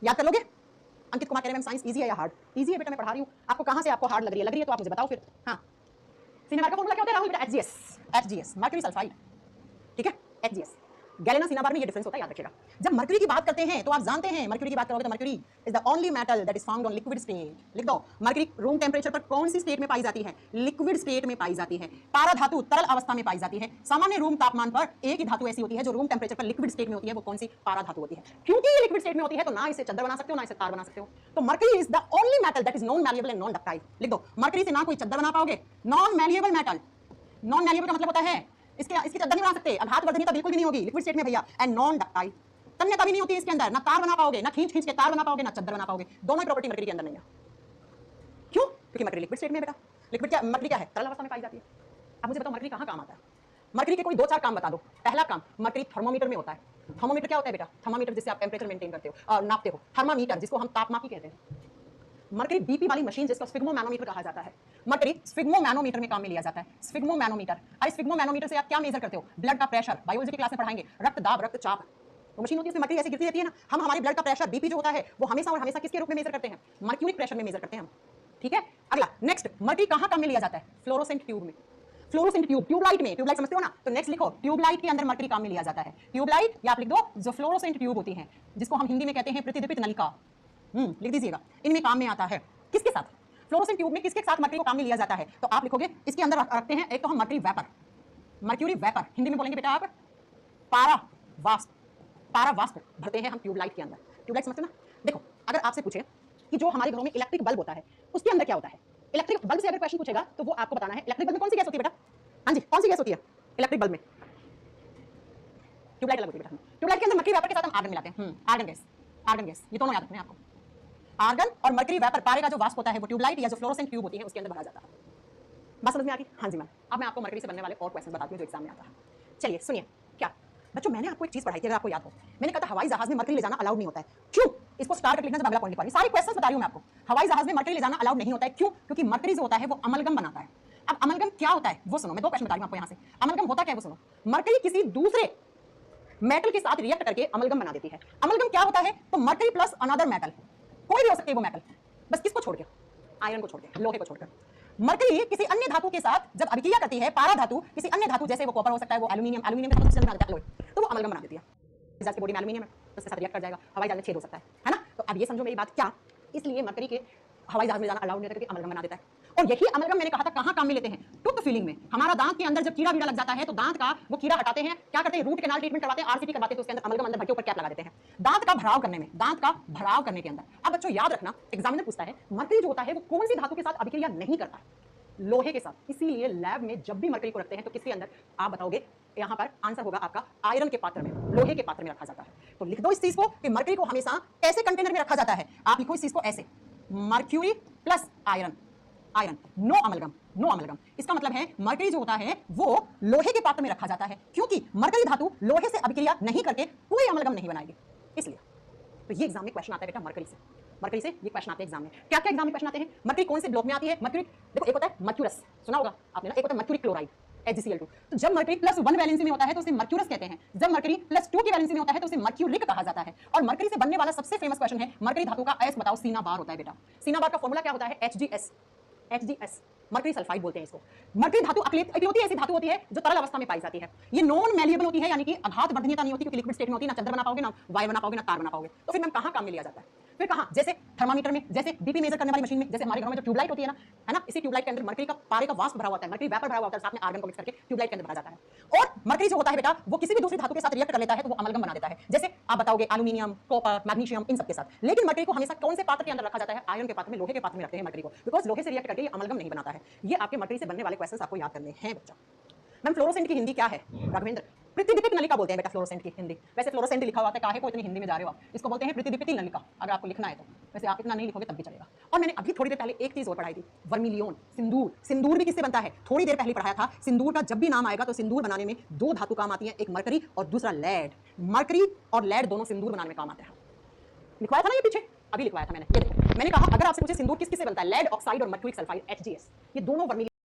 याद कर लोगे? अंकित कुमार कह रहे हैं मैम साइंस इजी है या हार्ड? इजी है बेटा, मैं पढ़ा रही हूं आपको। कहां से आपको हार्ड लग रही है? लग रही है तो आप मुझे बताओ फिर। हाँ, सीनेबार का फॉर्मूला क्या होता है राहुल बेटा? HGS, मर्क्यूरी सल्फाइड, ठीक है? HGS। गैलेना सीनाबार में ये डिफरेंस होता है, याद रखिएगा। जब मर्क्यूरी की बात करते हैं तो आप जानते हैं, मर्क्यूरी की बात करोगे तो mercury is the only metal that is found on liquid state. लिख दो, मर्क्यूरी रूम टेंपरेचर पर कौन सी स्टेट में पाई जाती है? लिक्विड स्टेट में पाई जाती है। पारा धातु तरल अवस्था में पाई जाती है। सामान्य रूम तापमान पर एक ही धातु ऐसी होती है जो रूम टेंपरेचर पर लिक्विड स्टेट में होती है, वो कौन सी? पारा धातु होती है। क्योंकि ये लिक्विड स्टेट में होती है तो ना इसे चद्दर बना सकते हो ना इसे तार बना सकते हो। तो mercury is the only metal that is non malleable and non ductile. लिख दो, मर्क्यूरी से ना कोई चद्दर बना पाओगे, non malleable metal. Non malleable का मतलब होता है इसकी चद्दर नहीं बना सकते, आघात वर्धनीयता बिल्कुल भी नहीं होगी लिक्विड स्टेट में भैया। एंड नॉन डक्टाइल, तन्यता भी नहीं होती इसके अंदर, ना तार बना पाओगे, ना खींच के तार बना पाओगे, ना चद्दर बना पाओगे। दोनों ही प्रॉपर्टी मर्क्यूरी के अंदर नहीं है। क्यों? क्योंकि मर्क्यूरी लिक्विड स्टेट में बेटा। लिक्विड क्या, मर्क्यूरी क्या है? तरल अवस्था में पाई जाती है। अब मुझे बताओ मर्क्यूरी कहां काम आता है? मर्क्यूरी के कोई 2-4 काम बता दो। पहला काम, मर्क्यूरी थर्मोमीटर में होता है। थर्मोमीटर क्या होता है बेटा? थर्मामीटर जिससे आप टेंपरेचर मेंटेन करते हो और नापते हो। थर्मामीटर जिसको हम तापमापी कहते हैं। मर्क्यूरी बीपी वाली मशीन जिसको स्फिग्मोमैनोमीटर कहा जाता है, मर्क्यूरी स्फिग्मोमैनोमीटर में काम में लिया जाता है। स्फिग्मोमैनोमीटर, अरे स्फिग्मोमैनोमीटर से आप क्या मेजर करते हो? ब्लड का प्रेशर, बायोलॉजी की क्लास में पढ़ाएंगे। रक्तदाब, रक्तचाप, वो मशीन होती है उसमें मर्क्यूरी ऐसे गिरती रहती है ना। हम हमारे ब्लड का प्रेशर बीपी जो होता है वो हमेशा और हमेशा किसके रूप में मेजर करते हैं? मर्क्यूरिक प्रेशर में मेजर करते हैं हम, ठीक है? अगला नेक्स्ट, मर्क्यूरी कहां काम में लिया जाता है? फ्लोरोसेंट ट्यूब में। फ्लोरोसेंट ट्यूब, ट्यूबलाइट में, ट्यूबलाइट समझते हो ना? तो नेक्स्ट लिखो, ट्यूबलाइट के अंदर मर्क्यूरी काम में लिया जाता है। ट्यूबलाइट या आप लिख दो जो फ्लोरोसेंट ट्यूब होती है, जिसको हम हिंदी में कहते हैं प्रतिदीप्त नलिका। लिख दीजिएगा, इनमें काम में आता है। किसके साथ? फ्लोरोसेंट ट्यूब में किसके साथ मर्क्यूरी को काम में लिया जाता है? तो आप लिखोगे इसके अंदर रखते हैं एक तो हम mercury vapour, mercury vapour Hindi में बोलेंगे बेटा आप पारा वाष्प, पारा वाष्प भरते हैं हम ट्यूबलाइट के अंदर। ट्यूबलाइट समझते ना? देखो, अगर आपसे पूछे कि जो हमारे घरों में इलेक्ट्रिक बल्ब होता है उसके अंदर क्या होता है? इलेक्ट्रिक बल्ब से अगर क्वेश्चन पूछेगा तो वो आपको बताना है इलेक्ट्रिक बल्ब में कौन सी गैस होती है बेटा? हाँ जी, कौन सी गैस होती है इलेक्ट्रिक बल्ब में? ट्यूबलाइट अलग होती है बेटा। ट्यूबलाइट के अंदर मर्क्यूरी वेपर के साथ हम आर्गन मिलाते हैं। आर्गन गैस, आर्गन गैस, ये दोनों याद रखने हैं आपको। आर्गन और मर्क्यूरी वेपर, पारे का जो वाष्प होता है वो ट्यूबलाइट या जो फ्लोरोसेंट ट्यूब होती है उसके अंदर भरा जाता है। बात समझ में आ गई? हाँ जी मैम। अब मैं आपको मर्क्यूरी से बनने वाले और क्वेश्चन बताती हूँ जो एग्जाम में आता है। चलिए सुनिए, क्या बच्चों मैंने आपको एक चीज पढ़ाई थी, अगर आपको याद हो, मैंने कहा था हवाई जहाज में मर्क्यूरी ले जाना अलाउड नहीं होता है। क्यों? इसको स्टार करके लिखना, जब अगला पॉइंट लिख रही हूं। सारे क्वेश्चंस बता रही हूं मैं आपको। हवाई जहाज में मर्क्यूरी ले जाना अलाउड नहीं होता है। क्यों? क्योंकि मर्क्यूरी जो होता है वो अमलगम बनाता है। अब अमलगम क्या होता है वो सुनो, मैं 2 क्वेश्चन बता रही हूं आपको यहां से। अमलगम होता क्या है वो सुनो। मर्क्यूरी किसी दूसरे मेटल के साथ रिएक्ट करके अमलगम बना देती है। अमलगम क्या होता है? तो मर्क्यूरी प्लस अनदर मेटल, कोई भी हो सकती है वो मेटल, बस किसको छोड़ के? आयरन को छोड़ के, लोहे को छोड़कर। मर्क्यूरी किसी अन्य धातु के साथ जब अभिक्रिया करती है, पारा धातु किसी अन्य धातु, जैसे वो कॉपर हो सकता है, वो एल्यूमिनियम, एल्यूमिनियम का सबसे जल्दी लोहे, तो वो अमलगम बना देती है। जहाज की बॉडी में एल्यूमिनियम है तो उसके साथ रिएक्ट कर जाएगा, हवाई जहाज में छेद हो सकता है ना? तो अब ये समझो मेरी बात, क्या इसलिए मर्क्यूरी के हवाई जहाज में जाना अलाउड नहीं होता क्योंकि अमलगम बना देता है। और यही अमलगम मैंने कहा था कहां काम में लेते हैं? टूथ फिलिंग में। हमारा दांत के अंदर जब कीड़ा वीड़ा लग जाता है तो दांत का वो कीड़ा हटाते हैं, क्या करते हैं? रूट कैनाल ट्रीटमेंट करवाते हैं, आरसीटी करवाते हैं, तो उसके अंदर अमलगम अंदर भर के ऊपर कैप लगा देते हैं दांत का भराव करने में, दांत का भराव करने के अंदर। अब बच्चों याद रखना, एग्जामिनर पूछता है मर्क्यूरी जो होता है वो कौन सी धातु के साथ अभिक्रिया नहीं करता है? लोहे के साथ। इसीलिए लैब में जब भी मर्क्यूरी को रखते हैं तो किसके अंदर? आप बताओगे, यहां पर आंसर होगा आपका आयरन के पात्र में, लोहे के पात्र में रखा जाता है। तो लिख दो इस चीज को कि मर्क्यूरी को हमेशा ऐसे कंटेनर में रखा जाता है। आप लिखो इस चीज को ऐसे, mercury plus iron, iron, no amalgam, no amalgam. इसका मतलब है मर्क्यूरी जो होता है वो लोहे के पात्र में रखा जाता है, क्योंकि मर्क्यूरी धातु लोहे से अभिक्रिया नहीं करके कोई अमलगम नहीं बनाएगी, इसलिए। तो ये एग्जाम में क्वेश्चन आता है बेटा मर्क्यूरी से, मर्क्यूरी से ये क्वेश्चन आते हैं एग्जाम में। क्या क्या एग्जाम में क्वेश्चन आते हैं? मर्क्यूरी कौन से ब्लॉक में आती है? मर्क्यूरी देखो, एक होता है मर्क्यूरस, सुना होगा आपने ना, एक होता है मर्क्यूरिक क्लोराइड HgCl2। तो जब मर्क्यूरी +1 वैलेंसी में होता है तो उसे मर्क्यूरस कहते हैं, जब मर्क्यूरी +2 की वैलेंसी में होता है तो उसे मर्क्यूरिक कहा जाता है। और मर्क्यूरी से बनने वाला सबसे फेमस क्वेश्चन है मर्क्यूरी धातु का एस बताओ। सीनाबार होता है बेटा। सीनाबार का फॉर्मूला क्या होता है? HgS, HgS मर्करी सल्फाइड बोलते हैं इसको। मर्करी धातु इकलौती ऐसी धातु होती है जो तरल अवस्था में पाई जाती है। ये नॉन मैलिएबल होती है, यानी कि आघात वर्धनीयता नहीं होती, क्योंकि लिक्विड स्टेट में होती है, ना चंद्र बना पाओगे, ना वायु बना पाओगे, ना तार बना पाओगे। तो फिर मैम कहाँ काम में लिया जाता है? फिर कहाँ? जैसे थर्मामीटर में, जैसे बीपी मेजर करने वाली मशीन में, जैसे हमारे घरों में जो ट्यूबलाइट होती है ना, इसी ट्यूबलाइट के अंदर मर्करी का पारे का वाष्प भरा होता है, मर्करी वेपर भरा होता है, साथ में आर्गन को मिक्स करके ट्यूबलाइट के अंदर भरा जाता है। और मर्करी जो होता है बेटा, वो किसी भी दूसरी धातु के साथ रिएक्ट कर लेता है तो वो अमलगम बना देता है। जैसे आप बताओगे एल्यूमिनियम, कॉपर, मैग्नीशियम, इन सब के साथ। लेकिन मर्करी को हमेशा कौन से पात्र के अंदर रखा जाता है? आयरन के पात्र में, लोहे के पात्र में रखते हैं मर्करी को, बिकॉज लोहे से रिएक्ट करके ये अमलगम नहीं बनाता है। ये आपके मर्करी से बनने वाले क्वेश्चंस आपको याद करने हैं बच्चा। मैम फ्लोरोसेंट की हिंदी क्या है राघवेंद्र? प्रतिदीपित नलिका बोलते हैं बेटा फ्लोरोसेंट की हिंदी। वैसे फ्लोरोसेंट लिखा हुआ है, काहे को इतनी हिंदी में जा रहे हो आप? इसको बोलते हैं प्रतिदीपित नलिका, अगर आपको लिखना है तो। वैसे आप इतना नहीं लिखोगे तब भी चलेगा। और मैंने अभी थोड़ी देर पहले एक चीज और पढ़ाई थी, वर्मिलियन, सिंदूर। सिंदूर भी किससे बनता है? थोड़ी देर पहले पढ़ाया था। सिंदूर का जब भी नाम आएगा तो सिंदूर बनाने में दो धातु काम आती है, एक मरकरी और दूसरा लेड। मरकरी और लेड दोनों सिंदूर बनाने में काम आते हैं। लिखवाया था ना ये पीछे, अभी लिखवाया था मैंने। ये देखो, मैंने कहा अगर आपसे पूछे सिंदूर किस किससे बनता है, लेड ऑक्साइड और मर्क्यूरिक सल्फाइड HGS, ये दोनों वर्मिलियन